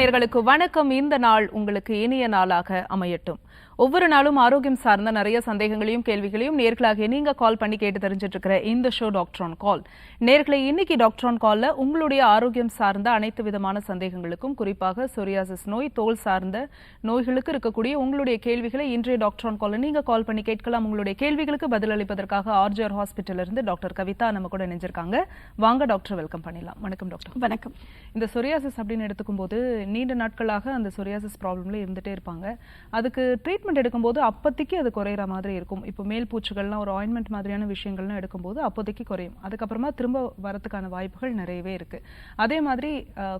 நேயர்களுக்கு வணக்கம். இந்த நாள் உங்களுக்கு இனிய நாளாக அமையட்டும். ஒவ்வொரு நாளும் ஆரோக்கியம் சார்ந்த நிறைய சந்தேகங்களையும் கேள்விகளையும் நேர்களாக நீங்க கால் பண்ணி கேட்டு தெரிஞ்சிட்டு இருக்கிற இந்த ஷோ டாக்டர் ஆன் கால். நேர்களை இன்னைக்கு டாக்டர் ஆன் கால்ல உங்களுடைய ஆரோக்கியம் சார்ந்த அனைத்து விதமான சந்தேகங்களுக்கும், குறிப்பாக சொரியாசிஸ் நோய், தோல் சார்ந்த நோய்களுக்கு இருக்கக்கூடிய உங்களுடைய கேள்விகளை இன்றைய டாக்டர் ஆன் கால்ல நீங்க கால் பண்ணி கேட்கலாம். உங்களுடைய கேள்விகளுக்கு பதிலளிப்பதற்காக ஆர்ஜிஆர் ஹாஸ்பிட்டல் இருந்து டாக்டர் கவிதா நம்ம கூட இணைஞ்சிருக்காங்க. வாங்க டாக்டர், வெல்கம் பண்ணிடலாம். வணக்கம் டாக்டர். வணக்கம். இந்த சொரியாசிஸ் அப்படின்னு எடுத்துக்கும் போது நீண்ட நாட்களாக அந்த சொரியாசிஸ் ப்ராப்ளம்ல இருந்துட்டே இருப்பாங்க. அதுக்கு ட்ரீட்மெண்ட் எடுக்கும்போது அப்போதைக்கு அது குறையிற மாதிரி இருக்கும். இப்போ மேல் பூச்சுகள்லாம் ஒரு ஆயின்மெண்ட் மாதிரியான விஷயங்கள்லாம் எடுக்கும்போது அப்போதைக்கு குறையும். அதுக்கப்புறமா திரும்ப வரதுக்கான வாய்ப்புகள் நிறையவே இருக்கு. அதே மாதிரி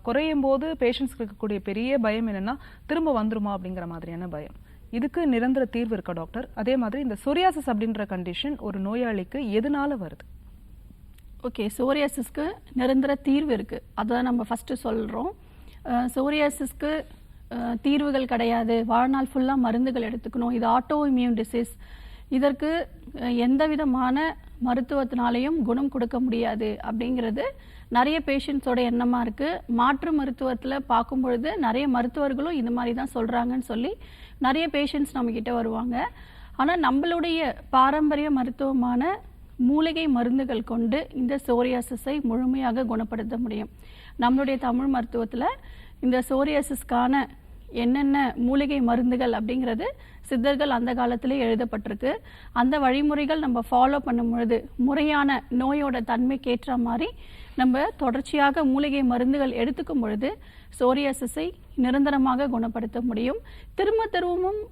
குறையும் போது பேஷண்ட்ஸ்க்கு இருக்கக்கூடிய பெரிய பயம் என்னன்னா திரும்ப வந்துருமா அப்படிங்கிற மாதிரியான பயம். இதுக்கு நிரந்தர தீர்வு இருக்கா டாக்டர்? அதே மாதிரி இந்த சொரியாசிஸ் அப்படின்ற கண்டிஷன் ஒரு நோயாளிக்கு எதனால வருது? ஓகே, சோரியாசிஸ்க்கு நிரந்தர தீர்வு இருக்குது. அதான் நம்ம ஃபஸ்ட்டு சொல்கிறோம். சோரியாசிஸ்க்கு தீர்வுகள் கிடையாது, வாழ்நாள் ஃபுல்லாக மருந்துகள் எடுத்துக்கணும், இது ஆட்டோ இம்யூன் டிசீஸ், இதற்கு எந்த விதமான மருத்துவத்தினாலையும் குணம் கொடுக்க முடியாது அப்படிங்கிறது நிறைய பேஷண்ட்ஸோட எண்ணமாக இருக்குது. மாற்று மருத்துவத்தில் பார்க்கும் பொழுது நிறைய மருத்துவர்களும் இந்த மாதிரி தான் சொல்கிறாங்கன்னு சொல்லி நிறைய பேஷண்ட்ஸ் நம்மக்கிட்ட வருவாங்க. ஆனால் நம்மளுடைய பாரம்பரிய மருத்துவமான மூலிகை மருந்துகள் கொண்டு இந்த சோரியாசிஸை முழுமையாக குணப்படுத்த முடியும். நம்மளுடைய தமிழ் மருத்துவத்தில் இந்த சோரியாசிஸ்க்கான என்னென்ன மூலிகை மருந்துகள் அப்படிங்கிறது சித்தர்கள் அந்த காலத்திலே எழுதப்பட்டிருக்கு. அந்த வழிமுறைகள் நம்ம ஃபாலோ பண்ணும் பொழுது முறையான நோயோட தன்மைக்கேற்ற மாதிரி நம்ம தொடர்ச்சியாக மூலிகை மருந்துகள் எடுத்துக்கும் பொழுது சோரியாசிஸை நிரந்தரமாக குணப்படுத்த முடியும். திரும்பவும்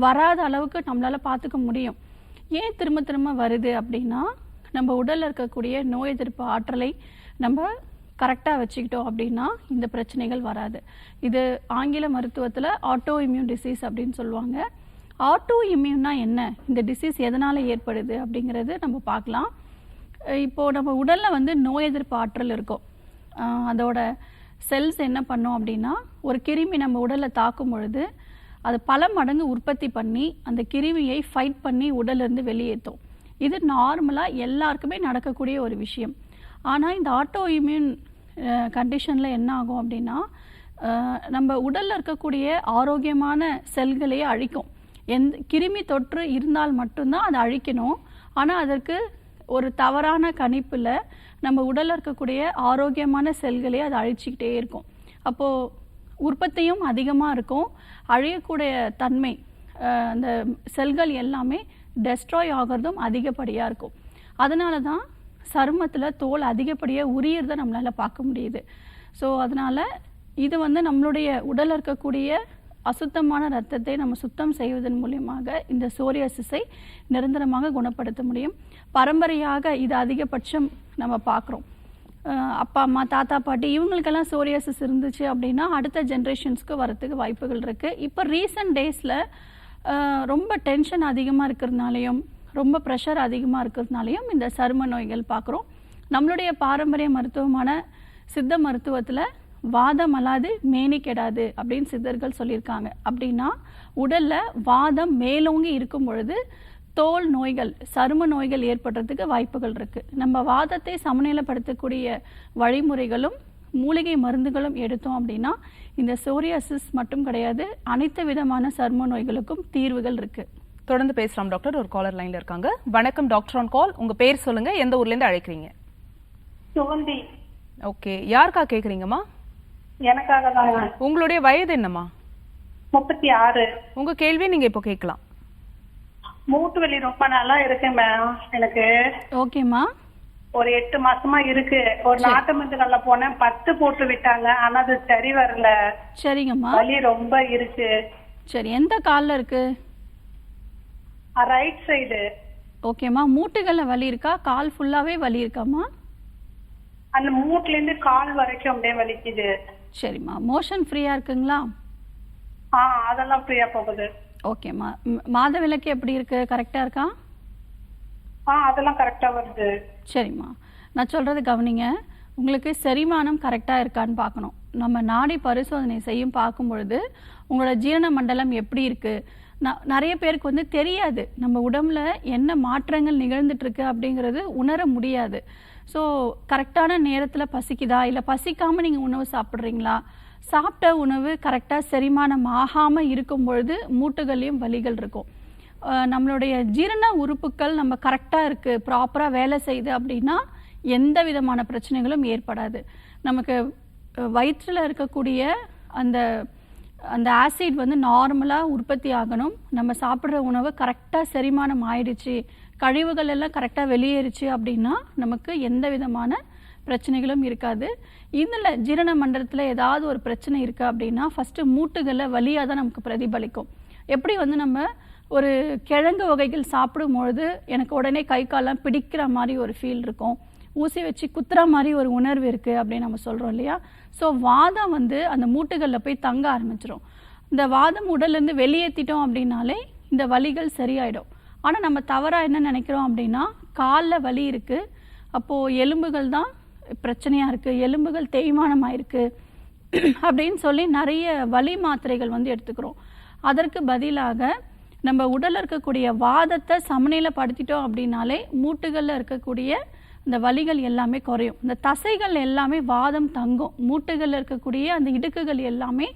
வராத அளவுக்கு நம்மளால் பார்த்துக்க முடியும். ஏன் திரும்ப வருது அப்படின்னா, நம்ம உடலில் இருக்கக்கூடிய நோய் எதிர்ப்பு ஆற்றலை நம்ம கரெக்டாக வச்சுக்கிட்டோம் அப்படின்னா இந்த பிரச்சனைகள் வராது. இது ஆங்கில மருத்துவத்தில் ஆட்டோ இம்யூன் டிசீஸ் அப்படின்னு சொல்லுவாங்க. ஆட்டோ இம்யூன்னா என்ன, இந்த டிசீஸ் எதனால் ஏற்படுது அப்படிங்கிறது நம்ம பார்க்கலாம். இப்போது நம்ம உடலில் நோய் எதிர்ப்பு ஆற்றல் இருக்கும். அதோட செல்ஸ் என்ன பண்ணோம் அப்படின்னா, ஒரு கிருமி நம்ம உடலில் தாக்கும் பொழுது அது பல மடங்கு உற்பத்தி பண்ணி அந்த கிருமியை ஃபைட் பண்ணி உடலிருந்து வெளியேற்றும். இது நார்மலாக எல்லாருக்குமே நடக்கக்கூடிய ஒரு விஷயம். ஆனால் இந்த ஆட்டோ இம்யூன் கண்டிஷனில் என்ன ஆகும் அப்படின்னா, நம்ம உடலில் இருக்கக்கூடிய ஆரோக்கியமான செல்களையே அழிக்கும். கிருமி தொற்று இருந்தால் மட்டும்தான் அதை அழிக்கணும். ஆனால் அதற்கு ஒரு தவறான கணிப்பில் நம்ம உடலில் இருக்கக்கூடிய ஆரோக்கியமான செல்களையே அதை அழிச்சிக்கிட்டே இருக்கும். அப்போது உற்பத்தியும் அதிகமாக இருக்கும், அழியக்கூடிய தன்மை அந்த செல்கள் எல்லாமே டெஸ்ட்ராய் ஆகிறதும் அதிகப்படியாக இருக்கும். அதனால தான் சருமத்தில் தோல் அதிகப்படியாக உரியறதை நம்மளால் பார்க்க முடியுது. ஸோ அதனால் இது நம்மளுடைய உடலில் இருக்கக்கூடிய அசுத்தமான இரத்தத்தை நம்ம சுத்தம் செய்வதன் மூலியமாக இந்த சோரியாசிஸை நிரந்தரமாக குணப்படுத்த முடியும். பரம்பரையாக இது அதிகபட்சம் நம்ம பார்க்குறோம். அப்பா அம்மா தாத்தா பாட்டி இவங்களுக்கெல்லாம் சோரியாசிஸ் இருந்துச்சு அப்படின்னா அடுத்த ஜென்ரேஷன்ஸ்க்கு வரத்துக்கு வாய்ப்புகள் இருக்குது. இப்போ ரீசன்ட் டேஸில் ரொம்ப டென்ஷன் அதிகமாக இருக்கிறதுனாலையும் ரொம்ப ப்ரெஷர் அதிகமாக இருக்கிறதுனாலையும் இந்த சரும நோய்கள் பார்க்குறோம். நம்மளுடைய பாரம்பரிய மருத்துவமான சித்த மருத்துவத்தில் வாதம் அல்லாது மேனி கெடாது அப்படின்னு சித்தர்கள் சொல்லியிருக்காங்க. அப்படின்னா உடலில் வாதம் மேலோங்கி இருக்கும் பொழுது தோல் நோய்கள், சரும நோய்கள் ஏற்படுறதுக்கு வாய்ப்புகள் இருக்குது. நம்ம வாதத்தை சமநிலைப்படுத்தக்கூடிய வழிமுறைகளும் மூலிகை மருந்துகளும் எடுத்தோம் அப்படின்னா இந்த சோரியாசிஸ் மட்டும் கிடையாது, அனைத்து விதமான சரும நோய்களுக்கும் தீர்வுகள் இருக்குது. தொடர்ந்து பேசலாம் டாக்டர். ஒரு காலர் லைன்ல இருக்காங்க. வணக்கம் டாக்டர் ஆன் கால். உங்க பேர் சொல்லுங்க, எந்த ஊர்ல இருந்து அழைக்கிறீங்க? சுகந்தி. ஓகே, யாருக்கா கேக்குறீங்கம்மா? எனக்காக தாங்க. உங்களுடைய வயது என்னம்மா? 36. உங்க கேள்வி நீங்க இப்போ கேட்கலாம். மூட்டு வலி ரொம்ப நாளா இருக்கு மேம் எனக்கு. ஓகேம்மா. ஒரு 8 மாசமா இருக்கு. ஒரு நாட்டு மருந்துகள்ல போனேன், 10 போட்டு விட்டாங்க, ஆனா அது சரி வரல. சரிங்கம்மா. வலி ரொம்ப இருக்கு. சரி, எந்த கால்ல இருக்கு? Right side. ஓகேம்மா. மூட்டுகள்ல வலி இருக்கா, கால் ஃபுல்லாவே வலி இருக்காம்மா? அந்த மூட்டுல இருந்து கால் வரைக்கும் அப்படியே வலிக்குது. சரிம்மா. மோஷன் ஃப்ரீயா இருக்குங்களா? அதெல்லாம் ஃப்ரீயா போகுது. ஓகேம்மா. மாதவிலக்கு எப்படி இருக்கு, கரெக்டா இருக்கா? அதெல்லாம் கரெக்டா வருது. சரிம்மா, நான் சொல்றது கவனிங்க. உங்களுக்கு செரிமானம் கரெக்டாக இருக்கான்னு பார்க்கணும். நம்ம நாடி பரிசோதனை செய்யும் பார்க்கும் பொழுது உங்களோட ஜீரண மண்டலம் எப்படி இருக்குது, நிறைய பேருக்கு தெரியாது நம்ம உடம்புல என்ன மாற்றங்கள் நிகழ்ந்துட்டு இருக்கு அப்படிங்கிறது உணர முடியாது. ஸோ கரெக்டான நேரத்தில் பசிக்குதா, இல்லை பசிக்காமல் நீங்கள் உணவு சாப்பிட்றீங்களா, சாப்பிட்ட உணவு கரெக்டாக செரிமானம் ஆகாமல் இருக்கும் பொழுது மூட்டுகள்லையும் வலிகள் இருக்கும். நம்மளுடைய ஜீரண உறுப்புகள் நம்ம கரெக்டாக இருக்குது, ப்ராப்பராக வேலை செய்யுது அப்படின்னா எந்த விதமான பிரச்சனைகளும் ஏற்படாது. நமக்கு வயிற்றில் இருக்கக்கூடிய அந்த அந்த ஆசிட் வந்து நார்மலாக உற்பத்தி ஆகணும். நம்ம சாப்பிட்ற உணவு கரெக்டாக செரிமானம் ஆயிடுச்சு, கழிவுகள் எல்லாம் கரெக்டாக வெளியேறிச்சு அப்படின்னா நமக்கு எந்த விதமான பிரச்சனைகளும் இருக்காது. இதில் ஜீரண மண்டலத்தில் ஏதாவது ஒரு பிரச்சனை இருக்குது அப்படின்னா ஃபஸ்ட்டு மூட்டுகளில் வலியாக தான் நமக்கு பிரதிபலிக்கும். எப்படி வந்து நம்ம ஒரு கிழங்கு வகைகள் சாப்பிடும்பொழுது எனக்கு உடனே கை காலெலாம் பிடிக்கிற மாதிரி ஒரு ஃபீல் இருக்கும், ஊசி வச்சு குத்துற மாதிரி ஒரு உணர்வு இருக்குது அப்படின்னு நம்ம சொல்கிறோம் இல்லையா. ஸோ வாதம் வந்து அந்த மூட்டுகளில் போய் தங்க ஆரம்பிச்சிடும். இந்த வாதம் உடல்லேருந்து வெளியேற்றிட்டோம் அப்படின்னாலே இந்த வலிகள் சரியாயிடும். ஆனால் நம்ம தவறாக என்ன நினைக்கிறோம் அப்படின்னா காலில் வலி இருக்குது, அப்போது எலும்புகள் தான் பிரச்சனையாக இருக்குது, எலும்புகள் தேய்மானமாக இருக்குது அப்படின்னு சொல்லி நிறைய வலி மாத்திரைகள் வந்து எடுத்துக்கிறோம். அதற்கு பதிலாக நம்ம உடலில் இருக்கக்கூடிய வாதத்தை சமநிலைப்படுத்திட்டோம் அப்படின்னாலே மூட்டுகளில் இருக்கக்கூடிய இந்த வலிகள் எல்லாமே குறையும். இந்த தசைகள் எல்லாமே வாதம் தங்கும், மூட்டுகளில் இருக்கக்கூடிய அந்த இடுக்குகள் எல்லாமே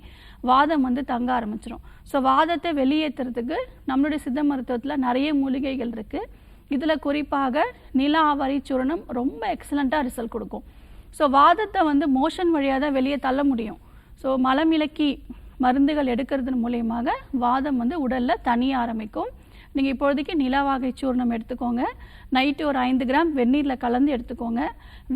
வாதம் வந்து தங்க ஆரம்பிச்சிடும். ஸோ வாதத்தை வெளியேற்றுறதுக்கு நம்மளுடைய சித்த மருத்துவத்தில் நிறைய மூலிகைகள் இருக்குது. இதில் குறிப்பாக நில ஆவாரி சூரணம் ரொம்ப எக்ஸலண்ட்டாக ரிசல்ட் கொடுக்கும். ஸோ வாதத்தை வந்து மோஷன் வழியாக தான் வெளியே தள்ள முடியும். ஸோ மலமிளக்கி மருந்துகள் எடுக்கிறது மூலயமாக வாதம் வந்து உடலில் தனிய ஆரம்பிக்கும். நீங்கள் இப்போதைக்கு நிலவாகை சூர்ணம் எடுத்துக்கோங்க, நைட்டு ஒரு 5 கிராம் வெந்நீரில் கலந்து எடுத்துக்கோங்க.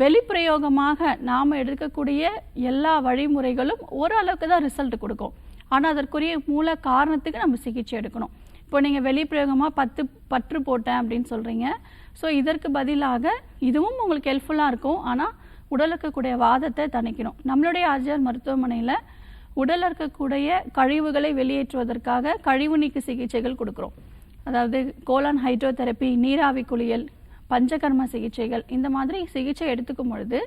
வெளிப்பிரயோகமாக நாம் எடுக்கக்கூடிய எல்லா வழிமுறைகளும் ஓரளவுக்கு தான் ரிசல்ட் கொடுக்கும். ஆனால் அதற்குரிய மூல காரணத்துக்கு நம்ம சிகிச்சை எடுக்கணும். இப்போ நீங்கள் வெளிப்பிரயோகமாக பற்று போட்டேன் அப்படின்னு சொல்கிறீங்க. ஸோ இதற்கு பதிலாக இதுவும் உங்களுக்கு ஹெல்ப்ஃபுல்லாக இருக்கும், ஆனால் உடலுக்கு இருக்கக்கூடிய வாதத்தை தணிக்கணும். நம்மளுடைய ஆர்ஜிஆர் மருத்துவமனையில் உடலில் இருக்கக்கூடிய கழிவுகளை வெளியேற்றுவதற்காக கழிவு நீக்கு சிகிச்சைகள் கொடுக்குறோம். அதாவது கோலான் ஹைட்ரோதெரப்பி, நீராவி குளியல், பஞ்சகர்ம சிகிச்சைகள், இந்த மாதிரி சிகிச்சை எடுத்துக்கும் பொழுது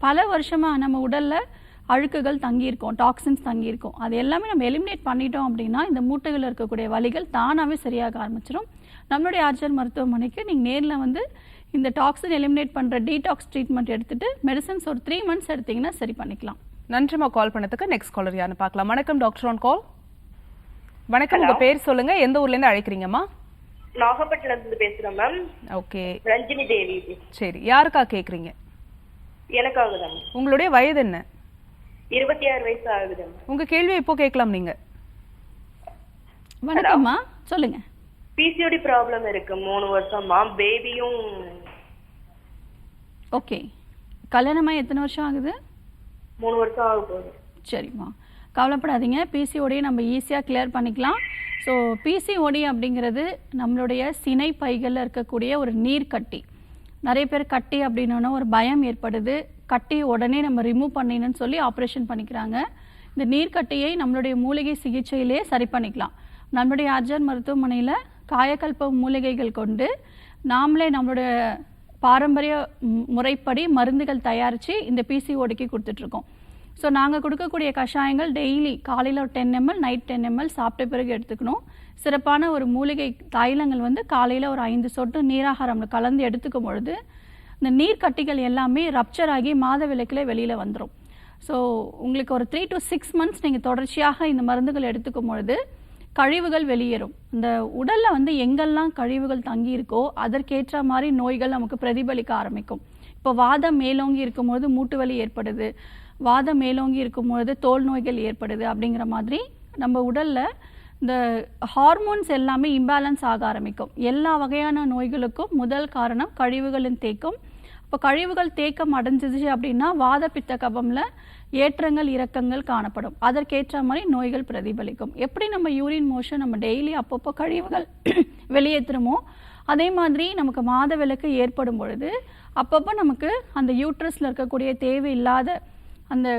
பல வருஷமாக நம்ம உடலில் அழுக்குகள் தங்கியிருக்கும், டாக்ஸின்ஸ் தங்கியிருக்கும். அது எல்லாமே நம்ம எலிமினேட் பண்ணிட்டோம் அப்படின்னா இந்த மூட்டுகளில் இருக்கக்கூடிய வலிகள் தானாகவே சரியாக ஆரம்பிச்சிடும். நம்மளுடைய ஆர்ஜிஆர் மருத்துவமனைக்கு நீங்கள் நேரில் வந்து இந்த டாக்ஸின் எலிமினேட் பண்ணுற டீடாக்ஸ் ட்ரீட்மெண்ட் எடுத்துகிட்டு மெடிசன்ஸ் ஒரு 3 months எடுத்திங்கன்னா சரி பண்ணிக்கலாம். நன்றிமா கால் பண்ணதுக்கு. நெக்ஸ்ட் காலர் யாருன்னு பார்க்கலாம். வணக்கம் டாக்டர் ஆன் கால். வணக்கம், உங்க பேர் சொல்லுங்க, எந்த ஊர்ல இருந்து அழைக்கிறீங்கம்மா? நாகப்பட்டினத்துல இருந்து பேசுறேன் மேம். ஓகே, ரஞ்சினி தேவி. சரி, யாருக்கா கேக்குறீங்க? எனக்காக தான். உங்களுடைய வயது என்ன? 26 வயசு ஆகுது. உங்க கேள்வியை இப்போ கேட்கலாம் நீங்க. வணக்கம்மா, சொல்லுங்க. பிசிஓடி ப்ராப்ளம் இருக்கு 3 வருஷமா, பேபியும். ஓகே, கல்யாணமாக எத்தனை வருஷம் ஆகுது? 3 வருஷம் ஆக போகுது. சரிம்மா, கவலைப்படாதீங்க, பிசிஓடியை நம்ம ஈஸியாக கிளியர் பண்ணிக்கலாம். ஸோ பிசிஓடி அப்படிங்கிறது நம்மளுடைய சினை பைகளில் இருக்கக்கூடிய ஒரு நீர் கட்டி. நிறைய பேர் கட்டி அப்படின்னா ஒரு பயம் ஏற்படுது, கட்டி உடனே நம்ம ரிமூவ் பண்ணிடணும்னு சொல்லி ஆப்ரேஷன் பண்ணிக்கிறாங்க. இந்த நீர்க்கட்டியை நம்மளுடைய மூலிகை சிகிச்சையிலே சரி பண்ணிக்கலாம். நம்மளுடைய ஆர்ஜிஆர் மருத்துவமனையில் காயக்கல்ப மூலிகைகள் கொண்டு நாமளே நம்மளுடைய பாரம்பரிய முறைப்படி மருந்துகள் தயாரித்து இந்த பிசிஓடிக்கு கொடுத்துட்ருக்கோம். ஸோ நாங்கள் கொடுக்கக்கூடிய கஷாயங்கள் டெய்லி காலையில் ஒரு 10 ml, நைட் 10 ml சாப்பிட்ட பிறகு எடுத்துக்கணும். சிறப்பான ஒரு மூலிகை தைலங்கள் வந்து காலையில் ஒரு 5 சொட்டு நீராகாரம் கலந்து எடுத்துக்கும் பொழுது இந்த நீர்க்கட்டிகள் எல்லாமே ரப்சர் ஆகி மாதவிலக்கில் வெளியில் வந்துடும். ஸோ உங்களுக்கு ஒரு 3 to 6 months நீங்கள் தொடர்ச்சியாக இந்த மருந்துகள் எடுத்துக்கும் பொழுது கழிவுகள் வெளியேறும். இந்த உடலில் வந்து எங்கெல்லாம் கழிவுகள் தங்கி இருக்கோ அதற்கேற்ற மாதிரி நோய்கள் நமக்கு பிரதிபலிக்க ஆரம்பிக்கும். இப்போ வாதம் மேலோங்கி இருக்கும்பொழுது மூட்டு வலி ஏற்படுது, வாதம் மேலோங்கி இருக்கும்பொழுது தோல் நோய்கள் ஏற்படுது. அப்படிங்கிற மாதிரி நம்ம உடலில் இந்த ஹார்மோன்ஸ் எல்லாமே இம்பேலன்ஸ் ஆக ஆரம்பிக்கும். எல்லா வகையான நோய்களுக்கும் முதல் காரணம் கழிவுகளின் தேக்கம். இப்போ கழிவுகள் தேக்கம் அடைஞ்சிச்சு அப்படின்னா வாத பித்த கபம்ல ஏற்றங்கள் இறக்கங்கள் காணப்படும். அதற்கேற்ற மாதிரி நோய்கள் பிரதிபலிக்கும். எப்படி நம்ம யூரின் மோஷன் நம்ம டெய்லி அப்பப்போ கழிவுகள் வெளியேற்றுறோமோ அதே மாதிரி நமக்கு மாதவிலக்கு ஏற்படும் பொழுது அப்பப்போ நமக்கு அந்த யூட்ரஸில் இருக்கக்கூடிய தேவையில்லாத அந்த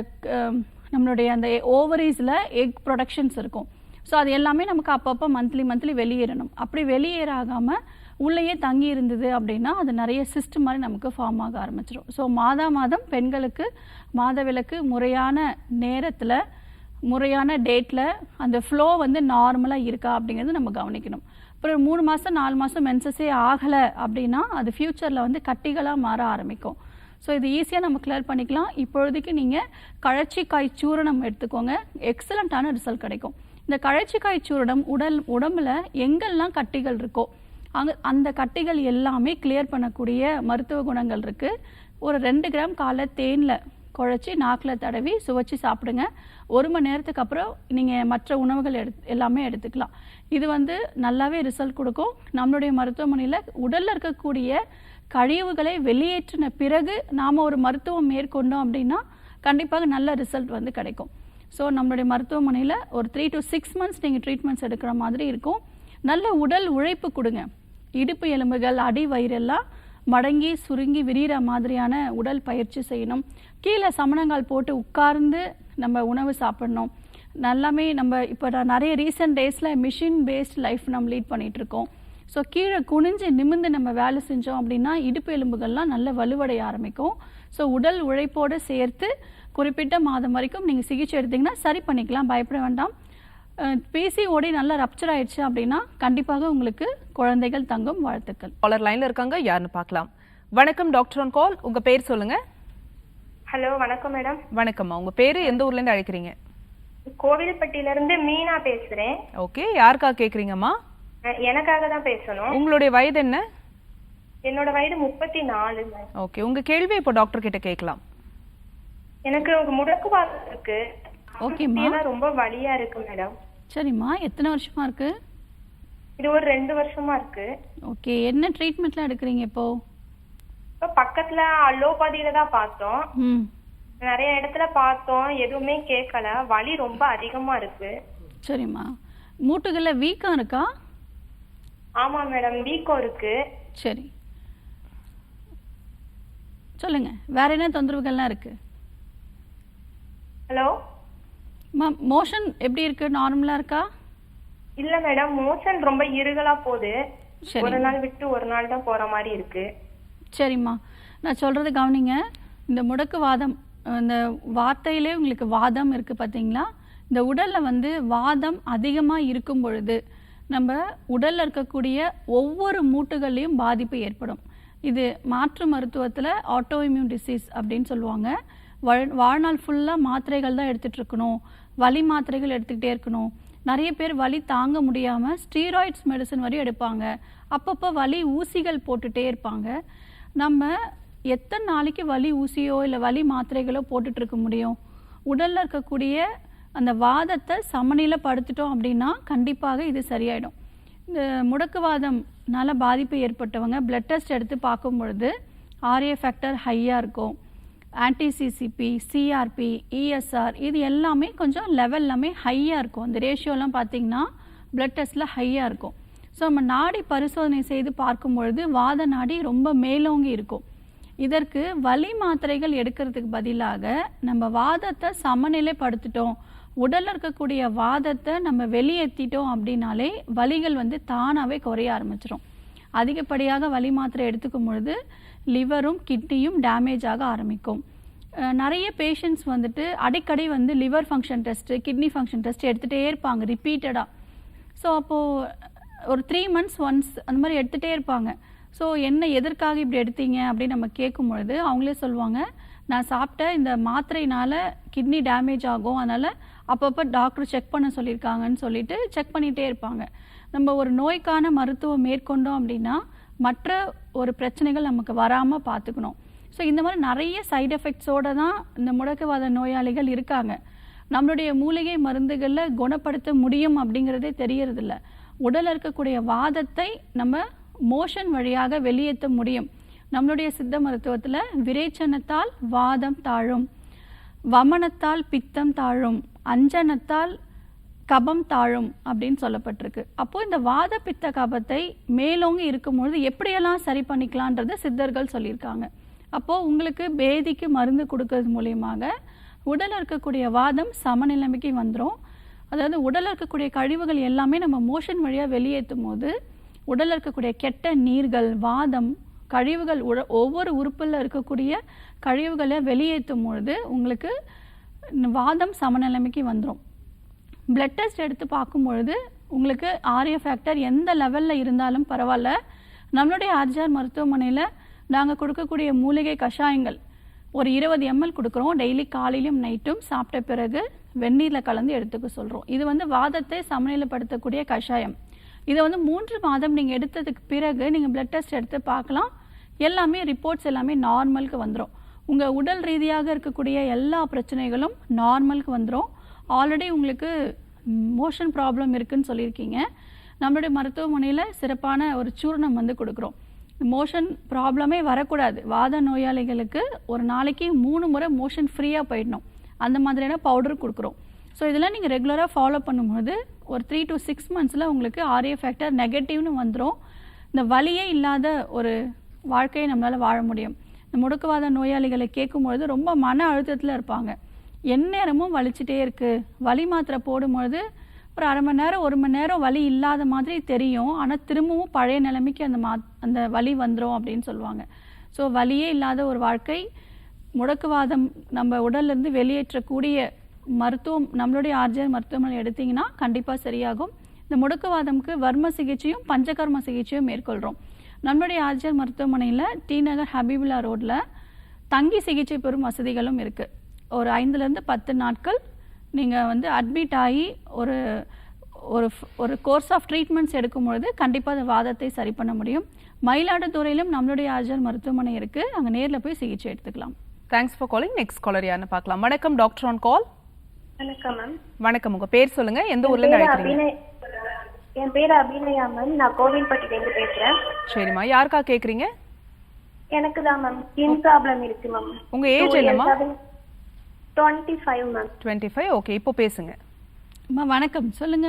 நம்மளுடைய அந்த ஓவரீஸில் எக் ப்ரொடக்ஷன்ஸ் இருக்கும். ஸோ அது எல்லாமே நமக்கு அப்பப்போ மந்த்லி வெளியேறணும். அப்படி வெளியேறாகாமல் உள்ளேயே தங்கி இருந்தது அப்படின்னா அது நிறைய சிஸ்ட் மாதிரி நமக்கு ஃபார்ம் ஆக ஆரம்பிச்சிடும். ஸோ மாதம் பெண்களுக்கு மாதவிலக்கு முறையான நேரத்தில் முறையான டேட்டில் அந்த ஃப்ளோ வந்து நார்மலாக இருக்கா அப்படிங்கிறது நம்ம கவனிக்கணும். அப்புறம் 3 மாதம் 4 மாதம் மென்சஸே ஆகலை அப்படின்னா அது ஃப்யூச்சரில் வந்து கட்டிகளாக மாற ஆரம்பிக்கும். ஸோ இது ஈஸியாக நம்ம கிளியர் பண்ணிக்கலாம். இப்பொழுதுக்கு நீங்கள் கழச்சிக்காய் சூரணம் எடுத்துக்கோங்க, எக்ஸலண்ட்டான ரிசல்ட் கிடைக்கும். இந்த கழச்சிக்காய் சூரணம் உடம்புல எங்கெல்லாம் கட்டிகள் இருக்கோ அந்த கட்டிகள் எல்லாமே கிளியர் பண்ணக்கூடிய மருத்துவ குணங்கள் இருக்குது. ஒரு 2 கிராம் காலை தேனில் குழச்சி நாக்கில் தடவி சுவைச்சி சாப்பிடுங்க. 1 மணி நேரத்துக்கு அப்புறம் நீங்கள் மற்ற உணவுகள் எல்லாமே எடுத்துக்கலாம். இது நல்லாவே ரிசல்ட் கொடுக்கும். நம்மளுடைய மருத்துவமனையில் உடலில் இருக்கக்கூடிய கழிவுகளை வெளியேற்றின பிறகு நாம் ஒரு மருத்துவம் மேற்கொண்டோம் அப்படின்னா கண்டிப்பாக நல்ல ரிசல்ட் கிடைக்கும். ஸோ நம்மளுடைய மருத்துவமனையில் ஒரு 3 to 6 months நீங்கள் ட்ரீட்மெண்ட்ஸ் எடுக்கிற மாதிரி இருக்கும். நல்ல உடல் உழைப்பு கொடுங்க. இடுப்பு எலும்புகள் அடி வயிறெல்லாம் மடங்கி சுருங்கி விரிகிற மாதிரியான உடல் பயிற்சி செய்யணும். கீழே சமணங்கால் போட்டு உட்கார்ந்து நம்ம உணவு சாப்பிடணும். நல்லாமே நம்ம இப்போ நிறைய ரீசெண்ட் டேஸில் மிஷின் பேஸ்ட் லைஃப் நம்ம லீட் பண்ணிகிட்ருக்கோம். ஸோ கீழே குனிஞ்சு நிமிர்ந்து நம்ம வேலை செஞ்சோம் அப்படின்னா இடுப்பு எலும்புகள்லாம் நல்ல வலுவடைய ஆரம்பிக்கும். ஸோ உடல் உழைப்போடு சேர்த்து குறிப்பிட்ட மாதம் வரைக்கும் நீங்கள் சிகிச்சை எடுத்திங்கன்னா சரி பண்ணிக்கலாம், பயப்பட வேண்டாம். பிசிஓடி நல்லா ரப்சர் ஆயிடுச்சு அப்படின்னா கண்டிப்பாக உங்களுக்கு குழந்தைகள் தங்கும். வாழ்த்துக்கள். காலர் லைன்ல இருக்காங்க, யாருன்னு பார்க்கலாம். வணக்கம் டாக்டர் ஆன் கால், உங்க பேர் சொல்லுங்க. ஹலோ, வணக்கம் மேடம். வணக்கம்மா, உங்க பேரு, எந்த ஊர்ல இருந்து அழைக்கிறீங்க? கோவில்பட்டியில இருந்து மீனா பேசுறேன். ஓகே, யாருக்காக கேக்குறீங்கம்மா? எனக்காக தான் பேசணும். உங்களுடைய வயது என்ன? என்னோட வயது 34. ஓகே, உங்க கேள்வி இப்போ டாக்டர் கிட்ட கேட்கலாம். எனக்கு முடக்குவாதம் இருக்கு. ஓகேம்மா. ரொம்ப வலியா இருக்கு மேடம். சரிம்மா, எத்தனை வருஷமா இருக்கு? இது ஒரு 2 வருஷமா இருக்கு. ஓகே, என்ன ட்ரீட்மெண்ட்லாம் எடுக்கிறீங்க இப்போ? இப்போ பக்கத்துல அலோபதியில தான் பார்த்தோம். நிறைய இடத்துல பார்த்தோம், எதுவுமே கேட்கல. வலி ரொம்ப அதிகமா இருக்கு. சரிம்மா, மூட்டுகள்ல வீக்கம் இருக்கா? ஆமா மேடம், வீக்கம் இருக்கு. சரி, சொல்லுங்க, வேற என்ன தொந்தரவுகள்லாம் இருக்கு? ஹலோ மேம், மோஷன் எப்படி இருக்கு? நார்மலா இருக்கா? இல்ல மேடம், மோஷன் ரொம்ப இருகலா போகுது. சரி. ஒரு நாள் விட்டு ஒரு நாள் தான் போற மாதிரி இருக்கு. சரிம்மா, நான் சொல்றது கவனிங்க. இந்த முடக்குவாதம், இந்த வார்த்தையிலே உங்களுக்கு வாதம் இருக்கு பார்த்தீங்களா? இந்த உடல்ல வாதம் அதிகமாக இருக்கும் பொழுது நம்ம உடல்ல இருக்கக்கூடிய ஒவ்வொரு மூட்டுகள்லையும் பாதிப்பு ஏற்படும். இது மாற்று மருத்துவத்தில் ஆட்டோ இம்யூன் டிசீஸ் அப்படின்னு சொல்லுவாங்க. வாழ்நாள் ஃபுல்லாக மாத்திரைகள் தான் எடுத்துகிட்டு இருக்கணும், வலி மாத்திரைகள் எடுத்துக்கிட்டே இருக்கணும். நிறைய பேர் வலி தாங்க முடியாமல் ஸ்டீராய்ட்ஸ் மெடிசன் வரையும் எடுப்பாங்க. அப்பப்போ வலி ஊசிகள் போட்டுகிட்டே இருப்பாங்க. நம்ம எத்தனை நாளைக்கு வலி ஊசியோ இல்லை வலி மாத்திரைகளோ போட்டுட்டு இருக்க முடியும்? உடலில் இருக்கக்கூடிய அந்த வாதத்தை சமநிலைப்படுத்திட்டோம் அப்படின்னா கண்டிப்பாக இது சரியாயிடும். இந்த முடக்குவாதம்னால பாதிப்பு ஏற்பட்டவங்க பிளட் டெஸ்ட் எடுத்து பார்க்கும் பொழுது ஆர்ஏ ஃபேக்டர் ஹையாக இருக்கும், ஆன்டிசிசிபி, சிஆர்பி, இஎஸ்ஆர் இது எல்லாமே கொஞ்சம் லெவல்லாமே ஹையாக இருக்கும். அந்த ரேஷியோலாம் பார்த்திங்கன்னா பிளட் டெஸ்ட்டில் ஹையாக இருக்கும். ஸோ நம்ம நாடி பரிசோதனை செய்து பார்க்கும் பொழுது வாத நாடி ரொம்ப மேலோங்கி இருக்கும். இதற்கு வலி மாத்திரைகள் எடுக்கிறதுக்கு பதிலாக நம்ம வாதத்தை சமநிலைப்படுத்திட்டோம், உடலில் இருக்கக்கூடிய வாதத்தை நம்ம வெளியேற்றிட்டோம் அப்படின்னாலே வலிகள் தானாகவே குறைய ஆரம்பிச்சிடும். அதிகப்படியாக வலி மாத்திரை எடுத்துக்கும் பொழுது லிவரும் கிட்னியும் டேமேஜ் ஆக ஆரம்பிக்கும். நிறைய பேஷண்ட்ஸ் அடிக்கடி liver function test, kidney function test எடுத்துகிட்டே இருப்பாங்க ரிப்பீட்டடாக. ஸோ அப்போது ஒரு 3 months ஒன்ஸ் அந்த மாதிரி எடுத்துகிட்டே இருப்பாங்க. ஸோ என்ன எதற்காக இப்படி எடுத்தீங்க அப்படின்னு நம்ம கேட்கும் பொழுது அவங்களே சொல்லுவாங்க, நான் சாப்பிட்ட இந்த மாத்திரையினால் கிட்னி டேமேஜ் ஆகும், அதனால் அப்பப்போ டாக்டர் செக் பண்ண சொல்லியிருக்காங்கன்னு சொல்லிட்டு செக் பண்ணிகிட்டே இருப்பாங்க. நம்ம ஒரு நோய்க்கான மருத்துவம் மேற்கொண்டோம் அப்படின்னா மற்ற ஒரு பிரச்சனைகள் நமக்கு வராமல் பார்த்துக்கணும். ஸோ இந்த மாதிரி நிறைய சைடு எஃபெக்ட்ஸோடு தான் இந்த முடக்குவாத நோயாளிகள் இருக்காங்க. நம்மளுடைய மூலிகை மருந்துகளில் குணப்படுத்த முடியும் அப்படிங்கிறதே தெரியறதில்ல. உடலில் இருக்கக்கூடிய வாதத்தை நம்ம மோஷன் வழியாக வெளியேற்ற முடியும். நம்மளுடைய சித்த மருத்துவத்தில் விரேச்சனத்தால் வாதம் தாழும், வமனத்தால் பித்தம் தாழும், அஞ்சனத்தால் கபம் தாழும் அப்படின்னு சொல்லப்பட்டிருக்கு. அப்போது இந்த வாத பித்த கபத்தை மேலோங்கி இருக்கும்பொழுது எப்படியெல்லாம் சரி பண்ணிக்கலான்றதை சித்தர்கள் சொல்லியிருக்காங்க. அப்போது உங்களுக்கு பேதிக்கு மருந்து கொடுக்கறது மூலியமாக உடலில் இருக்கக்கூடிய வாதம் சமநிலைமைக்கு வந்துடும். அதாவது உடலில் இருக்கக்கூடிய கழிவுகள் எல்லாமே நம்ம மோஷன் வழியாக வெளியேற்றும் போது உடலில் இருக்கக்கூடிய கெட்ட நீர்கள், வாதம், கழிவுகள், ஒவ்வொரு உறுப்பில் இருக்கக்கூடிய கழிவுகளை வெளியேற்றும் பொழுது உங்களுக்கு வாதம் சமநிலைமைக்கு வந்துடும். பிளட் டெஸ்ட் எடுத்து பார்க்கும் பொழுது உங்களுக்கு ஆர்ஏ ஃபேக்டர் எந்த லெவலில் இருந்தாலும் பரவாயில்ல, நம்மளுடைய ஆர்ஜிஆர் மருத்துவமனையில் நாங்கள் கொடுக்கக்கூடிய மூலிகை கஷாயங்கள் ஒரு 20 ml கொடுக்குறோம். டெய்லி காலையிலும் நைட்டும் சாப்பிட்ட பிறகு வெந்நீரில் கலந்து எடுத்துக்க சொல்கிறோம். இது வந்து வாதத்தை சமநிலைப்படுத்தக்கூடிய கஷாயம். இதை வந்து 3 மாதம் நீங்கள் எடுத்ததுக்கு பிறகு நீங்கள் பிளட் டெஸ்ட் எடுத்து பார்க்கலாம். எல்லாமே ரிப்போர்ட்ஸ் எல்லாமே நார்மலுக்கு வந்துடும். உங்கள் உடல் ரீதியாக இருக்கக்கூடிய எல்லா பிரச்சனைகளும் நார்மலுக்கு வந்துடும். ஆல்ரெடி உங்களுக்கு மோஷன் ப்ராப்ளம் இருக்குதுன்னு சொல்லியிருக்கீங்க. நம்மளுடைய மருத்துவமனையில் சிறப்பான ஒரு சூர்ணம் வந்து கொடுக்குறோம். மோஷன் ப்ராப்ளமே வரக்கூடாது. வாத நோயாளிகளுக்கு ஒரு நாளைக்கு 3 முறை மோஷன் ஃப்ரீயாக போயிடணும். அந்த மாதிரியான பவுடர் கொடுக்குறோம். ஸோ இதெல்லாம் நீங்கள் ரெகுலராக ஃபாலோ பண்ணும்போது ஒரு 3 to 6 monthஸில் உங்களுக்கு ஆர்ஏ ஃபேக்டர் நெகட்டிவ்னு வந்துடும். இந்த வலியே இல்லாத ஒரு வாழ்க்கையை நம்மளால் வாழ முடியும். இந்த முடக்குவாத நோயாளிகளை கேட்கும்பொழுது ரொம்ப மன அழுத்தத்தில் இருப்பாங்க. எந்நேரமும் வலிச்சுட்டே இருக்குது. வலி மாத்திரை போடும்பொழுது ஒரு அரை மணி நேரம் 1 மணி நேரம் வலி இல்லாத மாதிரி தெரியும். ஆனால் திரும்பவும் பழைய நிலைமைக்கு அந்த வலி வந்துடும் அப்படின்னு சொல்லுவாங்க. ஸோ வலியே இல்லாத ஒரு வாழ்க்கை, முடக்குவாதம் நம்ம உடல்லேருந்து வெளியேற்றக்கூடிய மருத்துவம் நம்மளுடைய ஆர்ஜிஆர் மருத்துவமனை எடுத்திங்கன்னா கண்டிப்பாக சரியாகும். இந்த முடக்குவாதம்க்கு வர்ம சிகிச்சையும் பஞ்சகர்ம சிகிச்சையும் மேற்கொள்கிறோம். நம்மளுடைய ஆர்ஜிஆர் மருத்துவமனையில் டி நகர் ஹபீபுல்லா ரோட்டில் தங்கி சிகிச்சை பெறும் வசதிகளும் இருக்குது. ஒரு 5லேருந்து 10 நாட்கள் நீங்கள் வந்து அட்மிட் ஆகி ஒரு ஒரு கோர்ஸ் ஆஃப் ட்ரீட்மெண்ட்ஸ் எடுக்கும்பொழுது கண்டிப்பாக அந்த வாதத்தை சரி பண்ண முடியும். மயிலாடுதுறையிலும் நம்மளுடைய ஆர்ஜிஆர் மருத்துவமனை இருக்குது. அங்கே நேரில் போய் சிகிச்சை எடுத்துக்கலாம். Thanks for calling. Next caller யாருன்னு பார்க்கலாம். வணக்கம் டாக்டர் ஆன் கால். வணக்கம் மேம். வணக்கம், உங்க பேர் சொல்லுங்க, எந்த ஊர்ல இருந்து அழைக்கிறீங்க? என் பேர் அபிநயா மேம். நான் கோவில்பட்டியிலேருந்து பேசுறேன். சரிம்மா, யாருக்கா கேக்குறீங்க? எனக்கு தான் மேம் ஸ்கின் ப்ராப்ளம் இருக்கு மேம். உங்க ஏஜ் என்னம்மா? 25 மேம். 25. ஓகே, இப்போ பேசுங்க. அம்மா வணக்கம், சொல்லுங்க.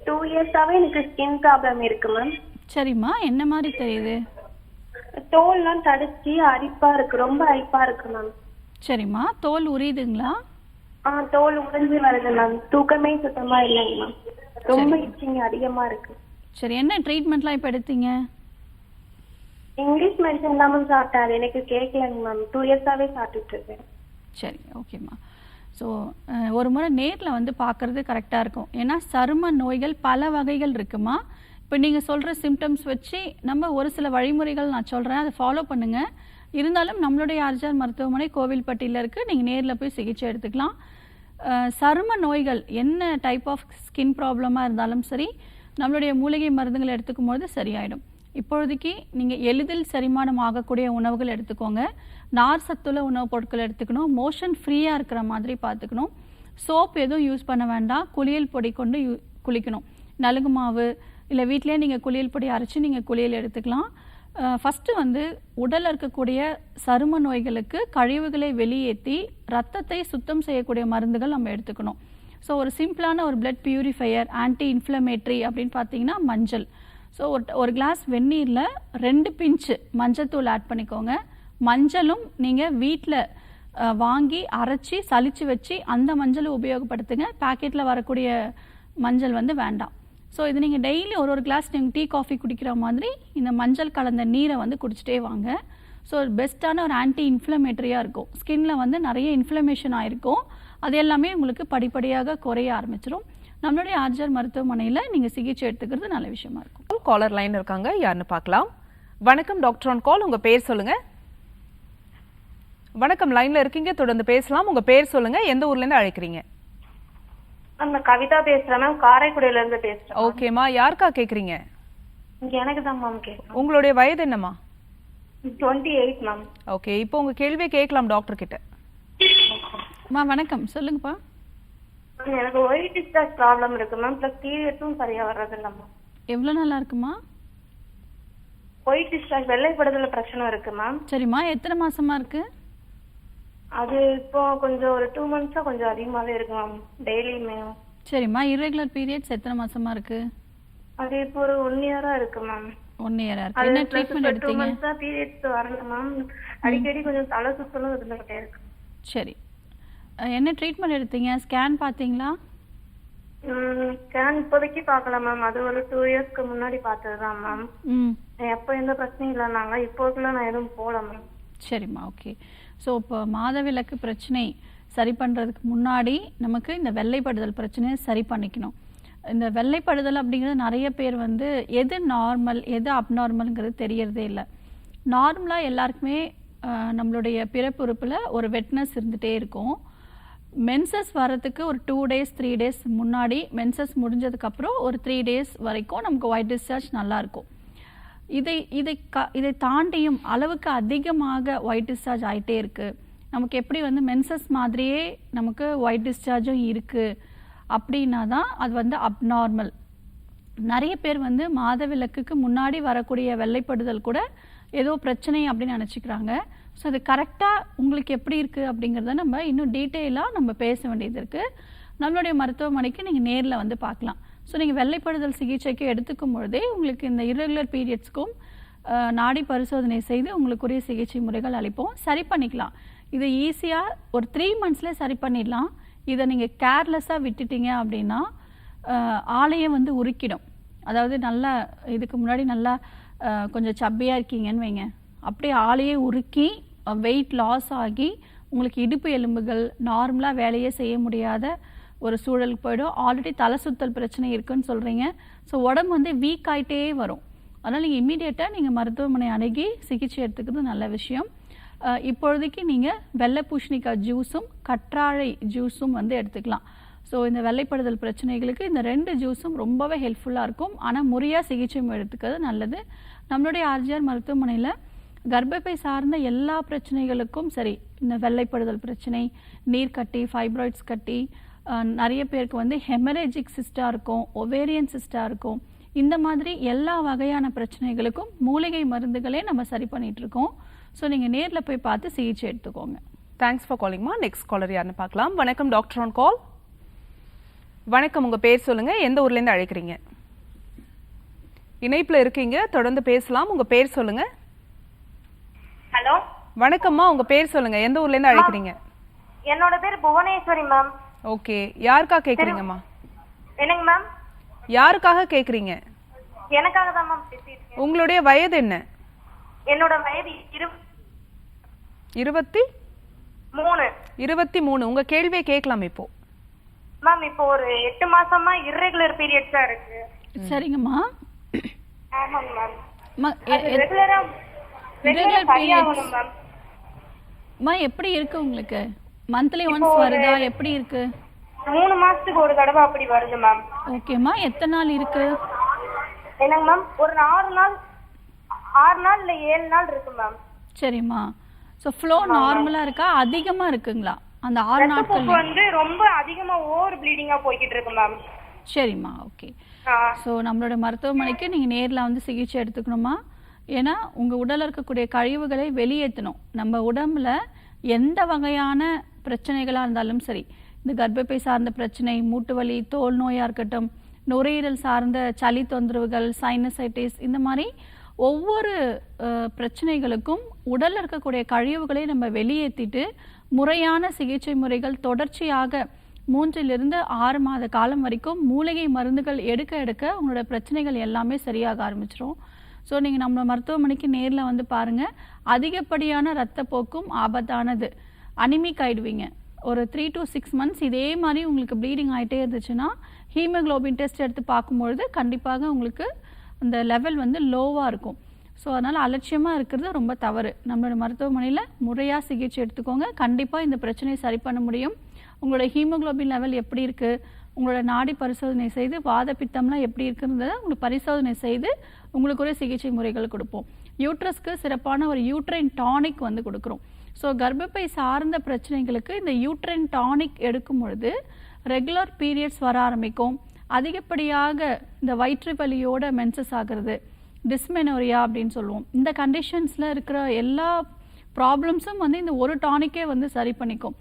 2 இயர்ஸாவே எனக்கு ஸ்கின் ப்ராப்ளம் இருக்கு மேம். சரிம்மா, என்ன மாதிரி தெரியுது? தோல்லாம் தடிச்சு அரிப்பா இருக்கு, ரொம்ப அரிப்பா இருக்கு மேம். சரிம்மா, தோல் உரியுதுங்களா? தோல் உடைஞ்சு வருது மேம். தூக்கமே சுத்தமா இல்லைங்க மேம். ரொம்ப இச்சிங் அதிகமா இருக்கு. சரி, என்ன ட்ரீட்மெண்ட்லாம் இப்போ எடுத்தீங்க? இங்கிலீஷ் மெடிசன் தான் மேம் சாப்பிட்டேன். அது எனக்கு கேட்கலங்க மேம். 2 இயர்ஸாவே சாப்பிட்டுட்டு இருக்கேன். சரி, ஓகேம்மா. ஸோ ஒரு முறை நேரில் வந்து பார்க்குறது கரெக்டாக இருக்கும். ஏன்னா சரும நோய்கள் பல வகைகள் இருக்குமா. இப்போ நீங்கள் சொல்கிற சிம்டம்ஸ் வச்சு நம்ம ஒரு சில வழிமுறைகள் நான் சொல்கிறேன், அதை ஃபாலோ பண்ணுங்கள். இருந்தாலும் நம்மளுடைய ஆர்ஜிஆர் மருத்துவமனை கோவில்பட்டியில் இருக்குது. நீங்கள் நேரில் போய் சிகிச்சை எடுத்துக்கலாம். சரும நோய்கள் என்ன டைப் ஆஃப் ஸ்கின் ப்ராப்ளமாக இருந்தாலும் சரி, நம்மளுடைய மூலிகை மருந்துகள் எடுத்துக்கும் போது சரியாயிடும். இப்பொழுதைக்கு நீங்கள் எளிதில் செரிமானம் ஆகக்கூடிய உணவுகள் எடுத்துக்கோங்க. நார் சத்துள்ள உணவுப் பொருட்கள் எடுத்துக்கணும். மோஷன் ஃப்ரீயாக இருக்கிற மாதிரி பார்த்துக்கணும். சோப் எதுவும் யூஸ் பண்ண வேண்டாம். குளியல் பொடி கொண்டு குளிக்கணும். நலுங்கு மாவு இல்லை வீட்டிலே நீங்கள் குளியல் பொடி அரைச்சி நீங்கள் குளியல் எடுத்துக்கலாம். ஃபஸ்ட்டு வந்து உடலில் இருக்கக்கூடிய சரும நோய்களுக்கு கழிவுகளை வெளியேற்றி ரத்தத்தை சுத்தம் செய்யக்கூடிய மருந்துகள் நம்ம எடுத்துக்கணும். ஸோ ஒரு சிம்பிளான ஒரு பிளட் பியூரிஃபையர், ஆன்டி இன்ஃப்ளமேட்ரி அப்படின்னு பார்த்தீங்கன்னா மஞ்சள். ஸோ ஒரு கிளாஸ் வெந்நீரில் 2 பிஞ்சு மஞ்சத்தூள் ஆட் பண்ணிக்கோங்க. மஞ்சளும் நீங்கள் வீட்டில் வாங்கி அரைச்சி சலிச்சு வச்சு அந்த மஞ்சளை உபயோகப்படுத்துங்க. பேக்கெட்டில் வரக்கூடிய மஞ்சள் வந்து வேண்டாம். ஸோ இது நீங்கள் டெய்லி ஒரு கிளாஸ் நீங்கள் டீ காஃபி குடிக்கிற மாதிரி இந்த மஞ்சள் கலந்த நீரை வந்து குடிச்சிட்டே வாங்க. ஸோ பெஸ்ட்டான ஒரு ஆன்டி இன்ஃப்ளமேட்டரியாக இருக்கும். ஸ்கின்ல வந்து நிறைய இன்ஃப்ளமேஷன் ஆகிருக்கும். அது எல்லாமே உங்களுக்கு படிப்படியாக குறைய ஆரம்பிச்சிடும். நம்மளுடைய ஆர்ஜிஆர் மருத்துவமனையில் நீங்கள் சிகிச்சை எடுத்துக்கிறது நல்ல விஷயமா இருக்கும். காலர் லைன் இருக்காங்க, யாருன்னு பார்க்கலாம். வணக்கம் டாக்டர் ஆன் கால், உங்க பேர் சொல்லுங்க. வணக்கம், லைன்ல இருக்கீங்க, தொடர்ந்து பேசலாம். உங்க பேர் சொல்லுங்க, எந்த ஊர்ல இருந்து அழைக்கிறீங்க? நான் கவிதா பேசுறேன் மேம். காரைக்குடியில இருந்து பேசுறேன். ஓகேமா, யாருக்கா கேக்குறீங்க? எனக்கு தான் மேம் கேட்கணும். உங்களுடைய வயது என்னம்மா? 28 மேம். ஓகே, இப்போ உங்க கேள்வியை கேட்கலாம் டாக்டர் கிட்ட. அம்மா வணக்கம், சொல்லுங்கப்பா. எனக்கு ஒயிட் டிஸ்சார்ஜ் ப்ராப்ளம் இருக்கு மேம். ப்ளஸ் பீரியட்ஸும் சரியா வர்றது இல்லை மேம். எவ்வளோ நல்லா இருக்குமா? ஒயிட் டிஸ்சார்ஜ் வெள்ளைப்படுதல பிரச்சனை இருக்கு மேம். சரிம்மா, எத்தனை மாசமா இருக்கு? அது இப்போ கொஞ்சம் ஒரு 2 months கொஞ்சம் அதிகமாவே இருக்கு மேம். டெய்லியுமே. சரிம்மா, இர்ரெகுலர் பீரியட்ஸ் எத்தனை மாசமா இருக்கு? அது இப்போ ஒரு 1 year இருக்கு மேம். 1 year இருக்கு. என்ன ட்ரீட்மெண்ட் எடுத்தீங்க? 2 months பீரியட்ஸ் வரல மேம். அடிக்கடி கொஞ்சம் தலை சுத்தலும் இருந்துகிட்டே இருக்கு. சரி, என்ன ட்ரீட்மெண்ட் எடுத்தீங்க? ஸ்கேன் பார்த்தீங்களா? ஸ்கேன் இப்போதைக்கு பார்க்கல மேம். அது ஒரு 2 yearsக்கு முன்னாடி பார்த்ததுதான் மேம். எப்போ எந்த பிரச்சனையும் இல்லைனாங்க. இப்போக்குள்ள நான் எதுவும் போகல மேம். சரிம்மா, ஓகே. ஸோ இப்போ மாதவிலக்கு பிரச்சனை சரி பண்ணுறதுக்கு முன்னாடி நமக்கு இந்த வெள்ளைப்படுதல் பிரச்சனையை சரி பண்ணிக்கணும். இந்த வெள்ளைப்படுதல் அப்படிங்கிறது நிறைய பேர் வந்து எது நார்மல் எது அப்நார்மல்ங்கிறது தெரியறதே இல்லை. நார்மலாக எல்லாருக்குமே நம்மளுடைய பிறப்புறுப்பில் ஒரு வெட்னஸ் இருந்துகிட்டே இருக்கும். மென்சஸ் வரத்துக்கு ஒரு 2 days 3 days முன்னாடி, மென்சஸ் முடிஞ்சதுக்கப்புறம் ஒரு 3 days வரைக்கும் நமக்கு ஒயிட் டிஸ்சார்ஜ் நல்லாயிருக்கும். இதை தாண்டியும் அளவுக்கு அதிகமாக ஒயிட் டிஸ்சார்ஜ் ஆகிட்டே இருக்குது, நமக்கு எப்படி வந்து மென்சஸ் மாதிரியே நமக்கு ஒயிட் டிஸ்சார்ஜும் இருக்குது அப்படின்னா தான் அது வந்து அப்நார்மல். நிறைய பேர் வந்து மாதவிலக்குக்கு முன்னாடி வரக்கூடிய வெள்ளைப்படுதல் கூட ஏதோ பிரச்சனை அப்படின்னு நினச்சிக்கிறாங்க. ஸோ அது கரெக்டாக உங்களுக்கு எப்படி இருக்குது அப்படிங்கிறத நம்ம இன்னும் டீட்டெயிலாக நம்ம பேச வேண்டியது இருக்குது. நம்மளுடைய மருத்துவமனைக்கு நீங்கள் நேரில் வந்து பார்க்கலாம். ஸோ நீங்கள் வெள்ளைப்படுதல் சிகிச்சைக்கு எடுத்துக்கும் பொழுதே உங்களுக்கு இந்த இர்ரெகுலர் பீரியட்ஸ்க்கும் நாடி பரிசோதனை செய்து உங்களுக்குரிய சிகிச்சை முறைகள் அளிப்போம். சரி பண்ணிக்கலாம். இதை ஈஸியாக ஒரு 3 monthsலேயே சரி பண்ணிடலாம். இதை நீங்கள் கேர்லெஸ்ஸாக விட்டுட்டீங்க அப்படின்னா ஆளையே வந்து உருக்கிடும். அதாவது நல்லா இதுக்கு முன்னாடி நல்லா கொஞ்சம் சப்பியாக இருக்கீங்கன்னு வைங்க, அப்படியே ஆளையே உருக்கி வெயிட் லாஸ் ஆகி உங்களுக்கு இடுப்பு எலும்புகள் நார்மலாக வேலையே செய்ய முடியாத ஒரு சூழலுக்கு போயிடும். ஆல்ரெடி தலை சுத்தல் பிரச்சனை இருக்குன்னு சொல்கிறீங்க. ஸோ உடம்பு வந்து வீக் ஆகிட்டே வரும். அதனால் நீங்கள் இம்மீடியட்டாக நீங்கள் மருத்துவமனை அணுகி சிகிச்சை எடுத்துக்கிறது நல்ல விஷயம். இப்பொழுதைக்கு நீங்கள் வெள்ளை பூசணிக்காய் ஜூஸும் கற்றாழை ஜூஸும் வந்து எடுத்துக்கலாம். ஸோ இந்த வெள்ளைப்படுதல் பிரச்சனைகளுக்கு இந்த 2 ஜூஸும் ரொம்பவே ஹெல்ப்ஃபுல்லாக இருக்கும். ஆனால் முறையாக சிகிச்சை எடுத்துக்கிறது நல்லது. நம்மளுடைய ஆர்ஜிஆர் மருத்துவமனையில் கர்ப்பப்பை சார்ந்த எல்லா பிரச்சனைகளுக்கும் சரி, இந்த வெள்ளைப்படுதல் பிரச்சனை, நீர்க்கட்டி, ஃபைப்ராய்ட்ஸ் கட்டி, நிறைய பேருக்கு வந்து ஹெமரேஜிக் சிஸ்டாக இருக்கும், ஒவேரியன் சிஸ்டாக இருக்கும், இந்த மாதிரி எல்லா வகையான பிரச்சனைகளுக்கும் மூலிகை மருந்துகளே நம்ம சரி பண்ணிகிட்ருக்கோம். ஸோ நீங்கள் நேரில் போய் பார்த்து சிகிச்சை எடுத்துக்கோங்க. தேங்க்ஸ் ஃபார் காலிங்மா. நெக்ஸ்ட் காலர் யாருன்னு பார்க்கலாம். வணக்கம் டாக்டர் ஆன் கால். வணக்கம், உங்கள் பேர் சொல்லுங்கள், எந்த ஊர்லேருந்து அழைக்கிறீங்க? இணைப்பில் இருக்கீங்க, தொடர்ந்து பேசலாம். உங்கள் பேர் சொல்லுங்கள். ஹலோ, வணக்கம்மா, உங்கள் பேர் சொல்லுங்கள், எந்த ஊர்லேருந்து அழைக்கிறீங்க? என்னோட பேர் புவனேஸ்வரி மேம். ஓகே, யாருக்காக கேட்குறீங்கம்மா? என்னங்க மேம்? யாருக்காக கேட்குறீங்க? எனக்காக தான் மேம் பேசியிருக்கேன். உங்களுடைய வயது என்ன? என்னோட வயது 23. உங்கள் கேள்வியை கேட்கலாம் இப்போ. மேம், இப்போ ஒரு 8 மாசமா இர்ரெகுலர் பீரியட்ஸா இருக்கு. சரிங்கம்மா. ஆமாங்க மேம். Regular சரியாகணும் ma'am. அம்மா எப்படி இருக்கு உங்களுக்கு? மந்த்லி ஒன்ஸ் வருதா? எப்படி இருக்கு? 3 மாசத்துக்கு ஒரு தடவை அப்படி வருது மேம். ஓகேம்மா. எத்தனை நாள் இருக்கு? என்னங்க மேம்? ஒரு 6 நாள் இல்ல 7 நாள் இருக்கு மேம். சரிம்மா. ஸோ ஃப்ளோ நார்மலாக இருக்கா, அதிகமாக இருக்குங்களா அந்த 6 நாட்கள்? வந்து ரொம்ப அதிகமா ஓவர் ப்ளீடிங்கா போய்கிட்டு இருக்கு மேம். சரிம்மா, ஓகே. ஸோ நம்மளோட மருத்துவமனைக்கு நீங்கள் நேரில் வந்து சிகிச்சை எடுத்துக்கணுமா? ஏன்னா உங்கள் உடலில் இருக்கக்கூடிய கழிவுகளை வெளியேற்றணும். நம்ம உடம்புல எந்த வகையான பிரச்சனைகளாக இருந்தாலும் சரி, இந்த கர்ப்பப்பை சார்ந்த பிரச்சனை, மூட்டு வலி, தோல் நோயாக இருக்கட்டும், நுரையீரல் சார்ந்த சளி தொந்தரவுகள், சைனசைட்டிஸ், இந்த மாதிரி ஒவ்வொரு பிரச்சனைகளுக்கும் உடலில் இருக்கக்கூடிய கழிவுகளை நம்ம வெளியேற்றிட்டு முறையான சிகிச்சை முறைகள் தொடர்ச்சியாக 3 to 6 மாத காலம் வரைக்கும் மூலிகை மருந்துகள் எடுக்க உங்களோட பிரச்சனைகள் எல்லாமே சரியாக ஆரம்பிச்சிடும். ஸோ நீங்கள் நம்ம மருத்துவமனைக்கு நேரில் வந்து பாருங்கள். அதிகப்படியான இரத்தப்போக்கும் ஆபத்தானது, அனிமிக் ஆகிடுவீங்க. ஒரு 3 to 6 months இதே மாதிரி உங்களுக்கு ப்ளீடிங் ஆகிட்டே இருந்துச்சுன்னா ஹீமோக்ளோபின் டெஸ்ட் எடுத்து பார்க்கும்பொழுது கண்டிப்பாக உங்களுக்கு அந்த லெவல் வந்து லோவாக இருக்கும். ஸோ அதனால் அலட்சியமாக இருக்கிறது ரொம்ப தவறு. நம்மளோட மருத்துவமனையில் முறையாக சிகிச்சை எடுத்துக்கோங்க. கண்டிப்பாக இந்த பிரச்சனையை சரி பண்ண முடியும். உங்களோட ஹீமோக்ளோபின் லெவல் எப்படி இருக்குது, உங்களோட நாடி பரிசோதனை செய்து வாத பித்தம்லாம் எப்படி இருக்குன்றதை உங்களுக்கு பரிசோதனை செய்து உங்களுக்கு ஒரு சிகிச்சை முறைகள் கொடுப்போம். யூட்ரஸ்க்கு சிறப்பான ஒரு யூட்ரைன் டானிக் வந்து கொடுக்குறோம். ஸோ கர்ப்பப்பை சார்ந்த பிரச்சனைகளுக்கு இந்த யூட்ரைன் டானிக் எடுக்கும் பொழுது ரெகுலர் பீரியட்ஸ் வர ஆரம்பிக்கும். அதிகப்படியாக இந்த வயிற்று வலியோட மென்சஸ் ஆகிறது, டிஸ்மெனோரியா அப்படின்னு சொல்லுவோம். இந்த கண்டிஷன்ஸில் இருக்கிற எல்லா ப்ராப்ளம்ஸும் வந்து இந்த ஒரு டானிக்கே வந்து சரி பண்ணிக்கும்.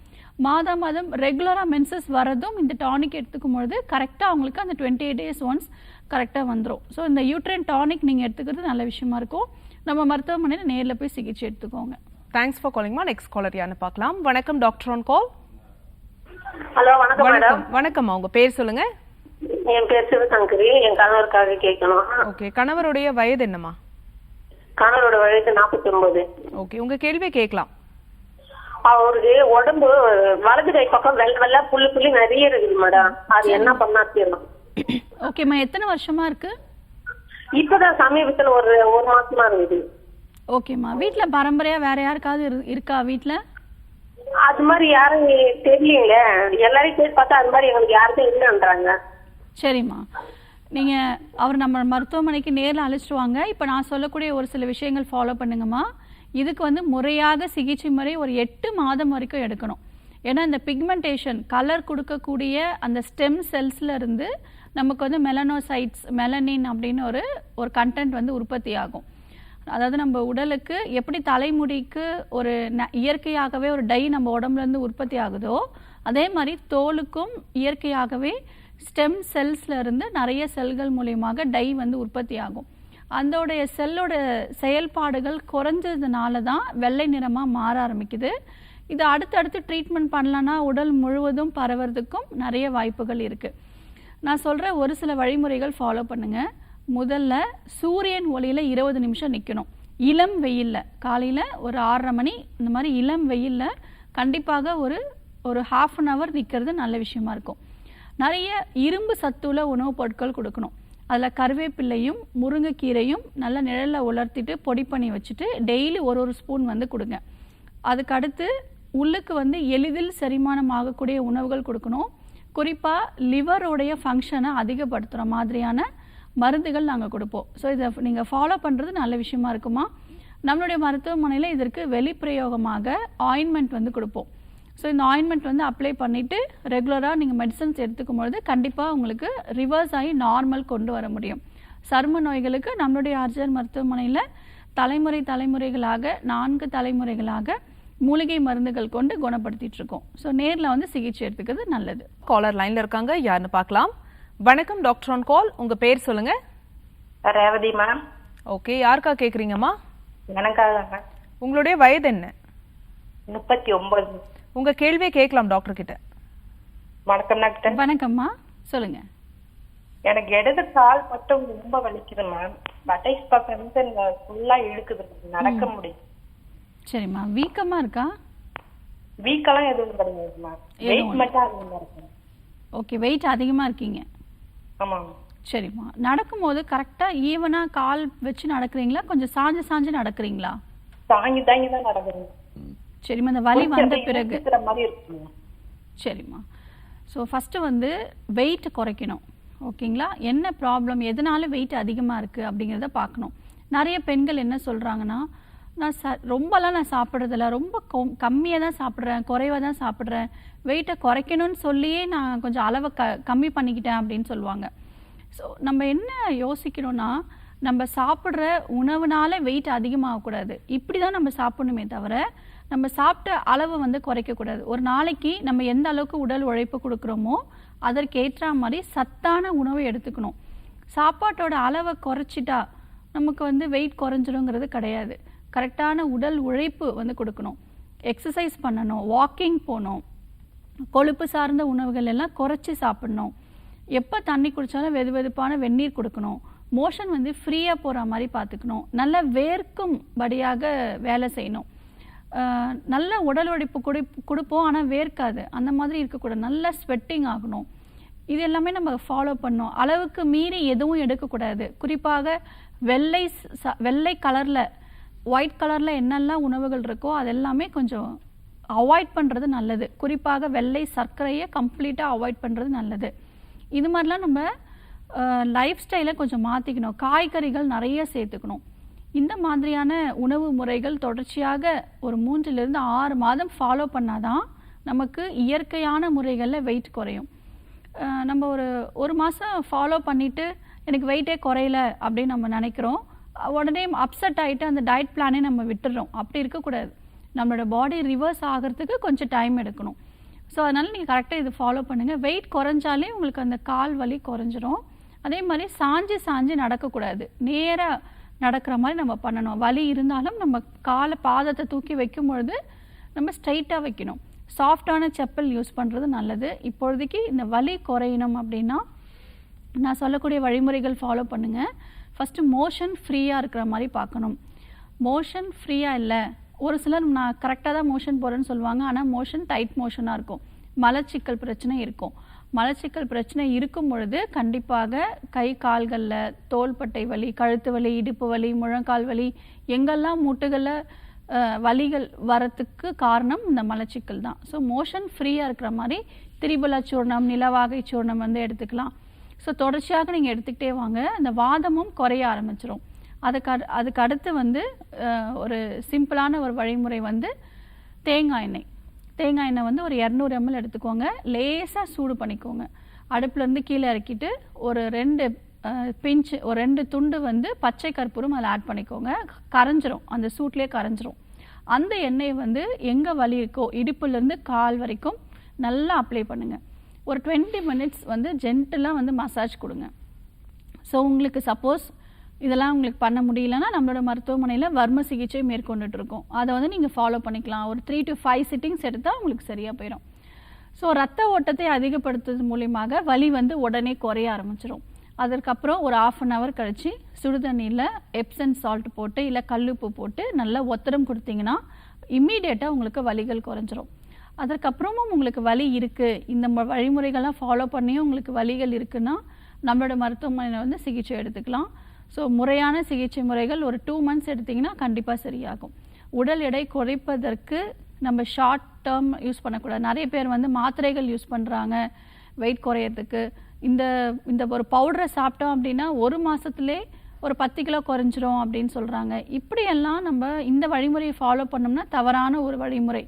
மாதம் ரெகுலராக மென்சஸ் வரதும் இந்த டானிக் எடுத்துக்கும் பொழுது கரெக்டாக அவங்களுக்கு அந்த 28 days ஒன்ஸ் கரெக்டாக வந்துடும். ஸோ இந்த யூட்ரைன் டானிக் நீங்கள் எடுத்துக்கிறது நல்ல விஷயமா இருக்கும். நம்ம மருத்துவமனையில் நேரில் போய் சிகிச்சை எடுத்துக்கோங்க. தேங்க்ஸ் ஃபார் காலிங்மா. நெக்ஸ்ட் காலர் யாருன்னு பார்க்கலாம். வணக்கம் டாக்டர் ஆன் கால். ஹலோ, வணக்கம் மேடம். வணக்கம்மா, உங்க பேர் சொல்லுங்க. என் பேர் சிவசங்கரி. என் கணவருக்காக கேட்கணும். ஓகே, கணவருடைய வயது என்னம்மா? கணவரோட வயது 49. ஓகே, உங்க கேள்வியை கேட்கலாம். அவருக்கு உடம்பு வலது கை பக்கம் வெள்ளை புள்ளி நிறைய இருக்குது மேடம். அது என்ன பண்ணா தீரணும்? ஓகேம்மா. எத்தனை வருஷமா இருக்கு? இப்பதான் சமீபத்துல ஒரு மாசமா இருக்குது. ஓகேம்மா. வீட்ல பரம்பரையா வேற யாருக்காவது இருக்கா வீட்ல? அது மாதிரி யாரும் தெரியலீங்களே. எல்லாரையும் கேட்டு பார்த்தா அது மாதிரி எங்களுக்கு யாருக்கும் இல்லைன்றாங்க. சரிம்மா. நீங்க அவர் நம்ம மருத்துவமனைக்கு நேர்ல அழைச்சிட்டு வாங்க. இப்போ நான் சொல்லக்கூடிய ஒரு சில விஷயங்கள் ஃபாலோ பண்ணுங்கம்மா. இதுக்கு வந்து முறையாக சிகிச்சை முறை ஒரு 8 மாதம் வரைக்கும் எடுக்கணும். ஏன்னா இந்த பிக்மெண்டேஷன் கலர் கொடுக்கக்கூடிய அந்த ஸ்டெம் செல்ஸ்ல இருந்து நமக்கு வந்து மெலனோசைட்ஸ் மெலனின் அப்படின்னு ஒரு கண்டென்ட் வந்து உற்பத்தி ஆகும். அதாவது நம்ம உடலுக்கு எப்படி தலைமுடிக்கு ஒரு இயற்கையாகவே ஒரு டை நம்ம உடம்புலேருந்து உற்பத்தி ஆகுதோ அதே மாதிரி தோலுக்கும் இயற்கையாகவே ஸ்டெம் செல்ஸ்ல இருந்து நிறைய செல்கள் மூலியமாக டை வந்து உற்பத்தி ஆகும். அதோடைய செல்லோட செயல்பாடுகள் குறைஞ்சதுனால தான் வெள்ளை நிறமாக மாற ஆரம்பிக்குது. இது அடுத்தடுத்து ட்ரீட்மெண்ட் பண்ணலன்னா உடல் முழுவதும் பரவறதுக்கும் நிறைய வாய்ப்புகள் இருக்குது. நான் சொல்கிற ஒரு சில வழிமுறைகள் ஃபாலோ பண்ணுங்கள். முதல்ல சூரியன் ஒளியில் 20 நிமிஷம் நிற்கணும். இளம் வெயிலில் காலையில் ஒரு 6:30 மணி இந்த மாதிரி இளம் வெயிலில் கண்டிப்பாக ஒரு ½ அன் ஹவர் நிற்கிறது நல்ல விஷயமா இருக்கும். நிறைய இரும்பு சத்துள்ள உணவுப் பொருட்கள் கொடுக்கணும். அதில் கருவேப்பிள்ளையும் முருங்கைக்கீரையும் நல்ல நிழலில் உலர்த்திட்டு பொடி பண்ணி வச்சுட்டு டெய்லி ஒரு ஸ்பூன் வந்து கொடுங்க. அதுக்கடுத்து உள்ளுக்கு வந்து எளிதில் செரிமானம் ஆகக்கூடிய உணவுகள் கொடுக்கணும். குறிப்பாக லிவரோடைய ஃபங்க்ஷனை அதிகப்படுத்துகிற மாதிரியான மருந்துகள் நாங்கள் கொடுப்போம். ஸோ இதை நீங்கள் ஃபாலோ பண்ணுறது நல்ல விஷயமா இருக்குமா. நம்மளுடைய மருத்துவமனையில் இதற்கு வெளிப்பிரயோகமாக ஆயின்மெண்ட் வந்து கொடுப்போம். ஸோ இந்த ஆயின்மெண்ட் வந்து அப்ளை பண்ணிவிட்டு ரெகுலராக நீங்கள் மெடிசன்ஸ் எடுத்துக்கும் பொழுது கண்டிப்பாக உங்களுக்கு ரிவர்ஸ் ஆகி நார்மல் கொண்டு வர முடியும். சரும நோய்களுக்கு நம்மளுடைய ஆர்ஜிஆர் மருத்துவமனையில் தலைமுறைகளாக 4 தலைமுறைகளாக மூலிகை மருந்துகள் கொண்டு குணப்படுத்திட்டு இருக்கோம். ஸோ நேரில் வந்து சிகிச்சை எடுத்துக்கிறது நல்லது. காலர் லைன்ல இருக்காங்க, யாருன்னு பார்க்கலாம். வணக்கம் டாக்டர் ஆன் கால், உங்க பேர் சொல்லுங்க. ரேவதி மேம். ஓகே, யாருக்கா கேக்குறீங்கம்மா? எனக்காக. உங்களுடைய வயது என்ன? 39. உங்க கேள்வியை கேட்கலாம் டாக்டர் கிட்ட. வணக்கம் டாக்டர். வணக்கம்மா, சொல்லுங்க. எனக்கு இடது கால் மட்டும் ரொம்ப வலிக்குது மேம். பட்டைஸ் பக்கம் இருந்து ஃபுல்லா இழுக்குது, நடக்க முடியும். சரிம்மா, வீக்கமா இருக்கா? வீக்கெல்லாம் எதுவும் கிடையாது மேம். வெயிட் மட்டும் அதிகமா இருக்கு. ஓகே, வெயிட் அதிகமா இருக்கீங்க. ஆமாம். சரிம்மா, நடக்கும்போது கரெக்டா ஈவனா கால் வச்சு நடக்கிறீங்களா, கொஞ்சம் சாஞ்சு நடக்கிறீங்களா? தாங்கி தான் நடக்குறேன். சரிம்மா, இந்த வலி வந்த பிறகு மாதிரி இருக்கு. சரிம்மா. ஸோ ஃபஸ்ட்டு வந்து வெயிட் குறைக்கணும். ஓகேங்களா? என்ன ப்ராப்ளம், எதனால வெயிட் அதிகமாக இருக்குது அப்படிங்கிறத பார்க்கணும். நிறைய பெண்கள் என்ன சொல்கிறாங்கன்னா, நான் ரொம்பலாம் நான் சாப்பிட்றதில்ல, ரொம்ப கம்மியாக தான் சாப்பிட்றேன், குறைவாக தான் சாப்பிட்றேன், வெயிட்டை குறைக்கணும்னு சொல்லியே நான் கொஞ்சம் அளவை கம்மி பண்ணிக்கிட்டேன் அப்படின்னு சொல்லுவாங்க. ஸோ நம்ம என்ன யோசிக்கணும்னா, நம்ம சாப்பிட்ற உணவுனால வெயிட் அதிகமாகக்கூடாது. இப்படி தான் நம்ம சாப்பிடணுமே தவிர நம்ம சாப்பிட்ட அளவை வந்து குறைக்கக்கூடாது. ஒரு நாளைக்கு நம்ம எந்த அளவுக்கு உடல் உழைப்பு கொடுக்குறோமோ அதற்கேற்ற மாதிரி சத்தான உணவை எடுத்துக்கணும். சாப்பாட்டோட அளவை குறைச்சிட்டா நமக்கு வந்து வெயிட் குறைஞ்சிடுங்கிறது கிடையாது. கரெக்டான உடல் உழைப்பு வந்து கொடுக்கணும். எக்ஸசைஸ் பண்ணணும், வாக்கிங் போகணும், கொழுப்பு சார்ந்த உணவுகள் எல்லாம் குறைச்சி சாப்பிடணும். எப்போ தண்ணி குடித்தாலும் வெதுவெதுப்பான வெந்நீர் கொடுக்கணும். மோஷன் வந்து ஃப்ரீயாக போகிற மாதிரி பார்த்துக்கணும். நல்ல வேர்க்கும்படியாக வேலை செய்யணும். நல்ல உடல் உழைப்பு கொடுப்போம், ஆனால் வேர்க்காது, அந்த மாதிரி இருக்கக்கூடாது. நல்ல ஸ்வெட்டிங் ஆகணும். இது எல்லாமே நம்ம ஃபாலோ பண்ணோம். அளவுக்கு மீறி எதுவும் எடுக்கக்கூடாது. குறிப்பாக வெள்ளை கலரில் ஒயிட் கலரில் என்னெல்லாம் உணவுகள் இருக்கோ அதெல்லாமே கொஞ்சம் அவாய்ட் பண்ணுறது நல்லது. குறிப்பாக வெள்ளை சர்க்கரையை கம்ப்ளீட்டாக அவாய்ட் பண்ணுறது நல்லது. இது மாதிரிலாம் நம்ம லைஃப் ஸ்டைலை கொஞ்சம் மாற்றிக்கணும். காய்கறிகள் நிறைய சேர்த்துக்கணும். இந்த மாதிரியான உணவு முறைகள் தொடர்ச்சியாக ஒரு 3 to 6 மாதம் ஃபாலோ பண்ணாதான் நமக்கு இயற்கையான முறைகளில் வெயிட் குறையும். நம்ம ஒரு மாதம் ஃபாலோ பண்ணிவிட்டு எனக்கு வெயிட்டே குறையல அப்படின்னு நம்ம நினைக்கிறோம். உடனே அப்செட் ஆகிட்டு அந்த டயட் பிளானே நம்ம விட்டுடுறோம். அப்படி இருக்கக்கூடாது. நம்மளோட பாடி ரிவர்ஸ் ஆகிறதுக்கு கொஞ்சம் டைம் எடுக்கணும். ஸோ அதனால் நீங்கள் கரெக்டாக இது ஃபாலோ பண்ணுங்கள். வெயிட் குறைஞ்சாலே உங்களுக்கு அந்த கால் வலி குறைஞ்சிரும். அதே மாதிரி சாஞ்சு நடக்கக்கூடாது. நேராக நடக்கிற மாதிரி நம்ம பண்ணணும். வலி இருந்தாலும் நம்ம பாதத்தை தூக்கி வைக்கும் பொழுது நம்ம ஸ்ட்ரைட்டாக வைக்கணும். சாஃப்டான செப்பல் யூஸ் பண்ணுறது நல்லது. இப்பொழுதைக்கு இந்த வலி குறையணும் அப்படின்னா நான் சொல்லக்கூடிய வழிமுறைகள் ஃபாலோ பண்ணுங்கள். ஃபஸ்ட்டு மோஷன் ஃப்ரீயாக இருக்கிற மாதிரி பார்க்கணும். மோஷன் ஃப்ரீயாக இல்லை, ஒரு சிலர் நான் கரெக்டாக தான் மோஷன் போகிறேன்னு சொல்லுவாங்க, ஆனால் மோஷன் டைட் மோஷனாக இருக்கும், மலச்சிக்கல் பிரச்சனை இருக்கும். மலச்சிக்கல் பிரச்சனை இருக்கும் பொழுது கண்டிப்பாக கை கால்களில் தோள்பட்டை வலி, கழுத்து வலி, இடுப்பு வலி, முழங்கால் வலி, எங்கெல்லாம் மூட்டுகளில் வலிகள் வரத்துக்கு காரணம் இந்த மலச்சிக்கல் தான். ஸோ மோஷன் ஃப்ரீயாக இருக்கிற மாதிரி திரிபுலா சூர்ணம், நிலவாகை சூர்ணம் வந்து எடுத்துக்கலாம். ஸோ தொடர்ச்சியாக நீங்கள் எடுத்துக்கிட்டே வாங்க, இந்த வாதமும் குறைய ஆரம்பிச்சிடும். அதுக்கு அடுத்து வந்து ஒரு சிம்பிளான ஒரு வழிமுறை வந்து தேங்காய் எண்ணெய். தேங்காய் எண்ணெய் வந்து ஒரு 200 ml எடுத்துக்கோங்க. லேசாக சூடு பண்ணிக்கோங்க. அடுப்புலேருந்து கீழே இறக்கிட்டு ஒரு 2 பிஞ்சு, ஒரு 2 துண்டு வந்து பச்சை கற்பூரம் அதில் ஆட் பண்ணிக்கோங்க. கரைஞ்சிரும், அந்த சூட்லேயே கரைஞ்சிரும். அந்த எண்ணெய் வந்து எங்கே வலி இருக்கோ இடுப்புலேருந்து கால் வரைக்கும் நல்லா அப்ளை பண்ணுங்கள். ஒரு 20 minutes வந்து ஜென்டலாக வந்து மசாஜ் கொடுங்க. ஸோ உங்களுக்கு சப்போஸ் இதெல்லாம் உங்களுக்கு பண்ண முடியலன்னா நம்மளோட மருத்துவமனையில் வர்ம சிகிச்சை மேற்கொண்டுட்டு இருக்கோம். அதை வந்து நீங்கள் ஃபாலோ பண்ணிக்கலாம். ஒரு 3 to 5 சிட்டிங்ஸ் எடுத்தால் உங்களுக்கு சரியாக போயிடும். ஸோ ரத்த ஓட்டத்தை அதிகப்படுத்துறது மூலியமாக வலி வந்து உடனே குறைய ஆரம்பிச்சிடும். அதற்கப்புறம் ஒரு 1/2 hour கழித்து சுடுதண்ணியில் எப்சன் சால்ட் போட்டு இல்லை கல்லுப்பு போட்டு நல்லா ஒத்தடம் கொடுத்தீங்கன்னா இம்மீடியட்டாக உங்களுக்கு வலிகள் குறைஞ்சிரும். அதற்கப்புறமும் உங்களுக்கு வலி இருக்குது, இந்த வழிமுறைகள்லாம் ஃபாலோ பண்ணியும் உங்களுக்கு வலிகள் இருக்குன்னா நம்மளோட மருத்துவமனையில் வந்து சிகிச்சை எடுத்துக்கலாம். ஸோ முறையான சிகிச்சை முறைகள் ஒரு 2 months எடுத்திங்கன்னா கண்டிப்பாக சரியாகும். உடல் எடை குறைப்பதற்கு நம்ம ஷார்ட் டேர்ம் யூஸ் பண்ணக்கூடாது. நிறைய பேர் வந்து மாத்திரைகள் யூஸ் பண்ணுறாங்க வெயிட் குறையிறதுக்கு. இந்த ஒரு பவுடரை சாப்பிட்டோம் அப்படின்னா 1 மாதத்துலேயே ஒரு 10 கிலோ குறைஞ்சிரும் அப்படின்னு சொல்கிறாங்க. இப்படியெல்லாம் நம்ம இந்த வழிமுறையை ஃபாலோ பண்ணோம்னா தவறான ஒரு வழிமுறை.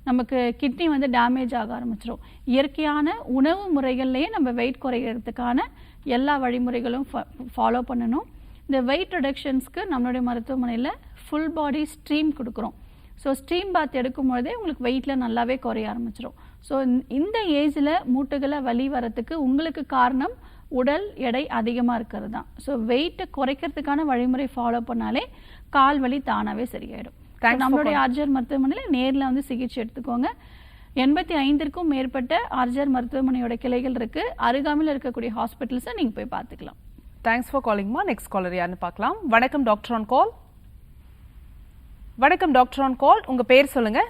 நமக்கு கிட்னி வந்து டேமேஜ் ஆக ஆரம்பிச்சிடும். இயற்கையான உணவு முறைகள்லேயே நம்ம வெயிட் குறைகிறதுக்கான எல்லா வழிமுறைகளும் ஃபாலோ பண்ணணும். இந்த வெயிட் ரிடக்ஷன்ஸ்க்கு நம்மளுடைய மருத்துவமனையில் ஃபுல் பாடி ஸ்ட்ரீம் கொடுக்குறோம். ஸோ ஸ்ட்ரீம் பாத் எடுக்கும்போதே உங்களுக்கு வெயிட்டில் நல்லாவே குறைய ஆரம்பிச்சிடும். ஸோ இந்த ஏஜில் மூட்டுகளை வலி வரத்துக்கு உங்களுக்கு காரணம் உடல் எடை அதிகமாக இருக்கிறது தான். ஸோ வெயிட்டை குறைக்கிறதுக்கான வழிமுறை ஃபாலோ பண்ணாலே கால் வலி தானாகவே சரியாயிடும். நம்மளுடைய ஆர்ஜிஆர் மருத்துவமனையில் நேரில் வந்து சிகிச்சை எடுத்துக்கோங்க. 85க்கும் மேற்பட்ட ஆர்ஜிஆர் மருத்துவமனையோட கிளைகள் இருக்கு. அருகாமையில் இருக்கக்கூடிய ஹாஸ்பிட்டல்ஸை நீங்க போய் பார்த்துக்கலாம். தேங்க்ஸ் ஃபார் காலிங்மா. நெக்ஸ்ட் காலர் யாருன்னு பார்க்கலாம். வணக்கம் டாக்டர் ஆன் கால். வணக்கம் டாக்டர் ஆன் கால், உங்க பேர் சொல்லுங்க.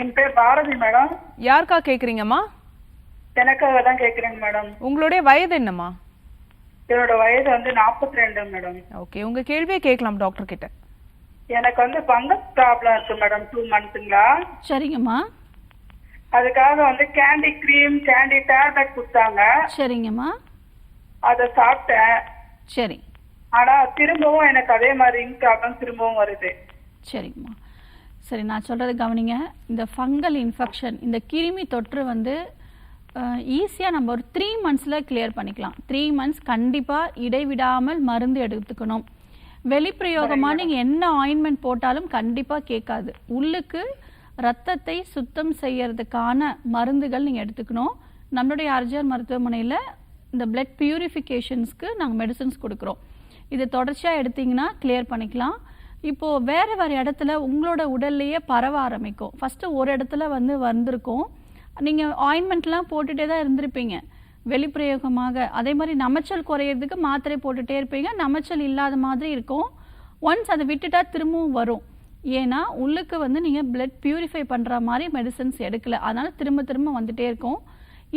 என் பேர் பாரதி மேடம். யாருக்கா கேக்குறீங்கம்மா? எனக்காக தான் கேக்குறேங்க மேடம். உங்களுடைய வயது என்னம்மா? என்னோட வயது வந்து 42 மேடம். ஓகே, உங்க கேள்வியை கேட்கலாம் டாக்டர் கிட்ட. எனக்கு வந்து ஃபங்கஸ் ப்ராப்ளம் இருக்கு மேடம் 2 monthsங்களா. சரிங்கம்மா. அதுக்காக வந்து கேண்டி கிரீம், கேண்டி டேப்லெட் கொடுத்தாங்க. சரிங்கம்மா. அதை சாப்பிட்டேன். சரி. ஆனா திரும்பவும் எனக்கு அதே மாதிரி ப்ராப்ளம் திரும்பவும் வருது. சரிங்கம்மா. சரி, நான் சொல்றது கவனிங்க. இந்த ஃபங்கல் இன்ஃபெக்ஷன், இந்த கிருமி தொற்று வந்து ஈஸியாக நம்ம ஒரு 3 monthsல கிளியர் பண்ணிக்கலாம். 3 months கண்டிப்பாக இடைவிடாமல் மருந்து எடுத்துக்கணும். வெளிப்பிரயோகமாக நீங்கள் என்ன ஆயின்மெண்ட் போட்டாலும் கண்டிப்பாக கேட்காது. உள்ளுக்கு ரத்தத்தை சுத்தம் செய்யறதுக்கான மருந்துகள் நீங்கள் எடுத்துக்கணும். நம்மளுடைய ஆர்ஜிஆர் மருத்துவமனையில் இந்த பிளட் பியூரிஃபிகேஷன்ஸ்க்கு நாங்கள் மெடிசன்ஸ் கொடுக்குறோம். இது தொடர்ச்சியாக எடுத்திங்கன்னா கிளியர் பண்ணிக்கலாம். இப்போது வேறு வேறு இடத்துல உங்களோட உடல்லையே பரவ ஆரம்பிக்கும். ஃபஸ்ட்டு ஒரு இடத்துல வந்திருக்கும், நீங்கள் ஆயின்மெண்ட்லாம் போட்டுகிட்டே தான் இருந்திருப்பீங்க வெளிப்பிரயோகமாக. அதே மாதிரி நமைச்சல் குறையிறதுக்கு மாத்திரை போட்டுகிட்டே இருப்பீங்க, நமைச்சல் இல்லாத மாதிரி இருக்கும். ஒன்ஸ் அதை விட்டுட்டா திரும்பவும் வரும். ஏன்னா உள்ளுக்கு வந்து நீங்கள் பிளட் பியூரிஃபை பண்ணுற மாதிரி மெடிசன்ஸ் எடுக்கலை, அதனால் திரும்ப திரும்ப வந்துகிட்டே இருக்கும்.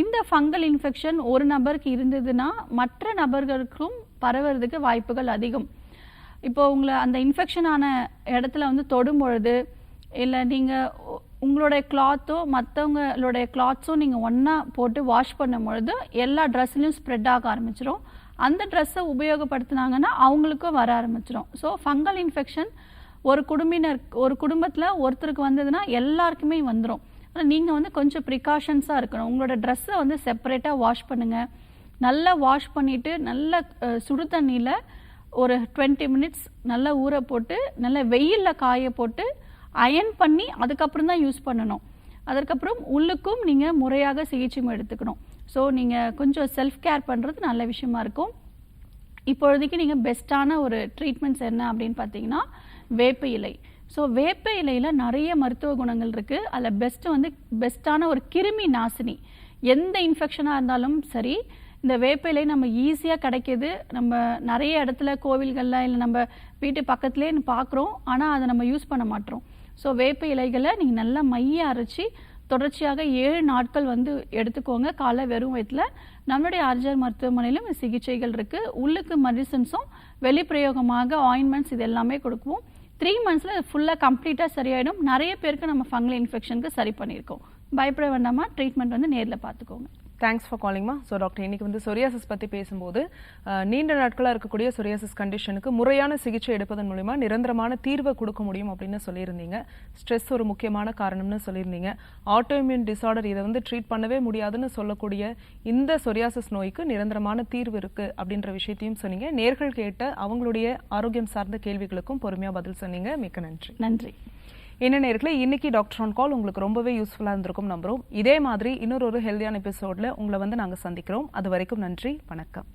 இந்த ஃபங்கல் இன்ஃபெக்ஷன் ஒரு நபருக்கு இருந்ததுன்னா மற்ற நபர்களுக்கும் பரவுறதுக்கு வாய்ப்புகள் அதிகம். இப்போ உங்களை அந்த இன்ஃபெக்ஷனான இடத்துல வந்து தொடும் பொழுது, இல்லை நீங்கள் உங்களுடைய கிளாத்தோ மற்றவங்களுடைய கிளாத்ஸோ நீங்கள் ஒன்றா போட்டு வாஷ் பண்ணும் பொழுது எல்லா ட்ரெஸ்லையும் ஸ்ப்ரெட் ஆக ஆரம்பிச்சிடும். அந்த ட்ரெஸ்ஸை உபயோகப்படுத்தினாங்கன்னா அவங்களுக்கும் வர ஆரம்பிச்சிடும். ஸோ ஃபங்கல் இன்ஃபெக்ஷன் ஒரு குடும்பத்தில் ஒருத்தருக்கு வந்ததுன்னா எல்லாருக்குமே வந்துடும். ஆனால் நீங்கள் வந்து கொஞ்சம் ப்ரிகாஷன்ஸாக இருக்கணும். உங்களோட ட்ரெஸ்ஸை வந்து செப்பரேட்டாக வாஷ் பண்ணுங்கள். நல்லா வாஷ் பண்ணிவிட்டு நல்ல சுடு தண்ணியில் ஒரு 20 minutes நல்லா ஊற போட்டு நல்லா வெயிலில் காய போட்டு அயன் பண்ணி அதுக்கப்புறம் தான் யூஸ் பண்ணணும். அதற்கப்புறம் உள்ளுக்கும் நீங்கள் முறையாக சிகிச்சை எடுத்துக்கணும். ஸோ நீங்கள் கொஞ்சம் செல்ஃப் கேர் பண்ணுறது நல்ல விஷயமா இருக்கும். இப்பொழுதைக்கு நீங்கள் பெஸ்ட்டான ஒரு ட்ரீட்மெண்ட்ஸ் என்ன அப்படின்னு பார்த்தீங்கன்னா வேப்ப இலை. ஸோ வேப்ப இலையில் நிறைய மருத்துவ குணங்கள் இருக்குது. அதில் பெஸ்ட்டான ஒரு கிருமி நாசினி. எந்த இன்ஃபெக்ஷனாக இருந்தாலும் சரி, இந்த வேப்ப இலை நம்ம ஈஸியாக கிடைக்கிது. நம்ம நிறைய இடத்துல கோவில்களில் இல்லை நம்ம வீட்டு பக்கத்துலேயே பார்க்குறோம், ஆனால் அதை நம்ம யூஸ் பண்ண மாட்டோம். ஸோ வேப்ப இலைகளை நீங்கள் நல்லா மைய அரைச்சி தொடர்ச்சியாக 7 நாட்கள் வந்து எடுத்துக்கோங்க காலை வெறும் வயிற்றுல. நம்மளுடைய ஆர்ஜிஆர் மருத்துவமனையிலும் சிகிச்சைகள் இருக்குது. உள்ளுக்கு மெடிசன்ஸும் வெளிப்பிரயோகமாக ஆயின்மெண்ட்ஸ் இது எல்லாமே கொடுக்குவோம். 3 மந்த்ஸில் ஃபுல்லாக கம்ப்ளீட்டாக சரியாயிடும். நிறைய பேருக்கு நம்ம ஃபங்கல் இன்ஃபெக்ஷனுக்கு சரி பண்ணியிருக்கோம். பயப்பட வேண்டாமா, ட்ரீட்மெண்ட் வந்து நேரில் பார்த்துக்கோங்க. தேங்க்ஸ் ஃபார் காலிங்மா. ஸோ டாக்டர், இன்னைக்கு வந்து சொரியாசிஸ் பற்றி பேசும்போது நீண்ட நாட்களாக இருக்கக்கூடிய சொரியாசிஸ் கண்டிஷனுக்கு முறையான சிகிச்சை எடுப்பதன் மூலிமா நிரந்தரமான தீர்வை கொடுக்க முடியும் அப்படின்னு சொல்லியிருந்தீங்க. ஸ்ட்ரெஸ் ஒரு முக்கியமான காரணம்னு சொல்லியிருந்தீங்க. ஆட்டோஇம்யூன் டிசார்டர் இதை வந்து ட்ரீட் பண்ணவே முடியாதுன்னு சொல்லக்கூடிய இந்த சொரியாசிஸ் நோய்க்கு நிரந்தரமான தீர்வு இருக்குது அப்படின்ற விஷயத்தையும் சொன்னீங்க. நேர்கள் கேட்ட அவங்களுடைய ஆரோக்கியம் சார்ந்த கேள்விகளுக்கும் பொறுமையாக பதில் சொன்னீங்க. மிக்க நன்றி. நன்றி. என்ன நேர்களே, இன்னைக்கு டாக்டர் ஆன் கால் உங்களுக்கு ரொம்பவே யூஸ்ஃபுல்லாக இருந்திருக்கும் நம்புறோம். இதே மாதிரி இன்னொரு ஹெல்தியான எபிசோட்ல உங்களை வந்து நாங்கள் சந்திக்கிறோம். அது வரைக்கும் நன்றி, வணக்கம்.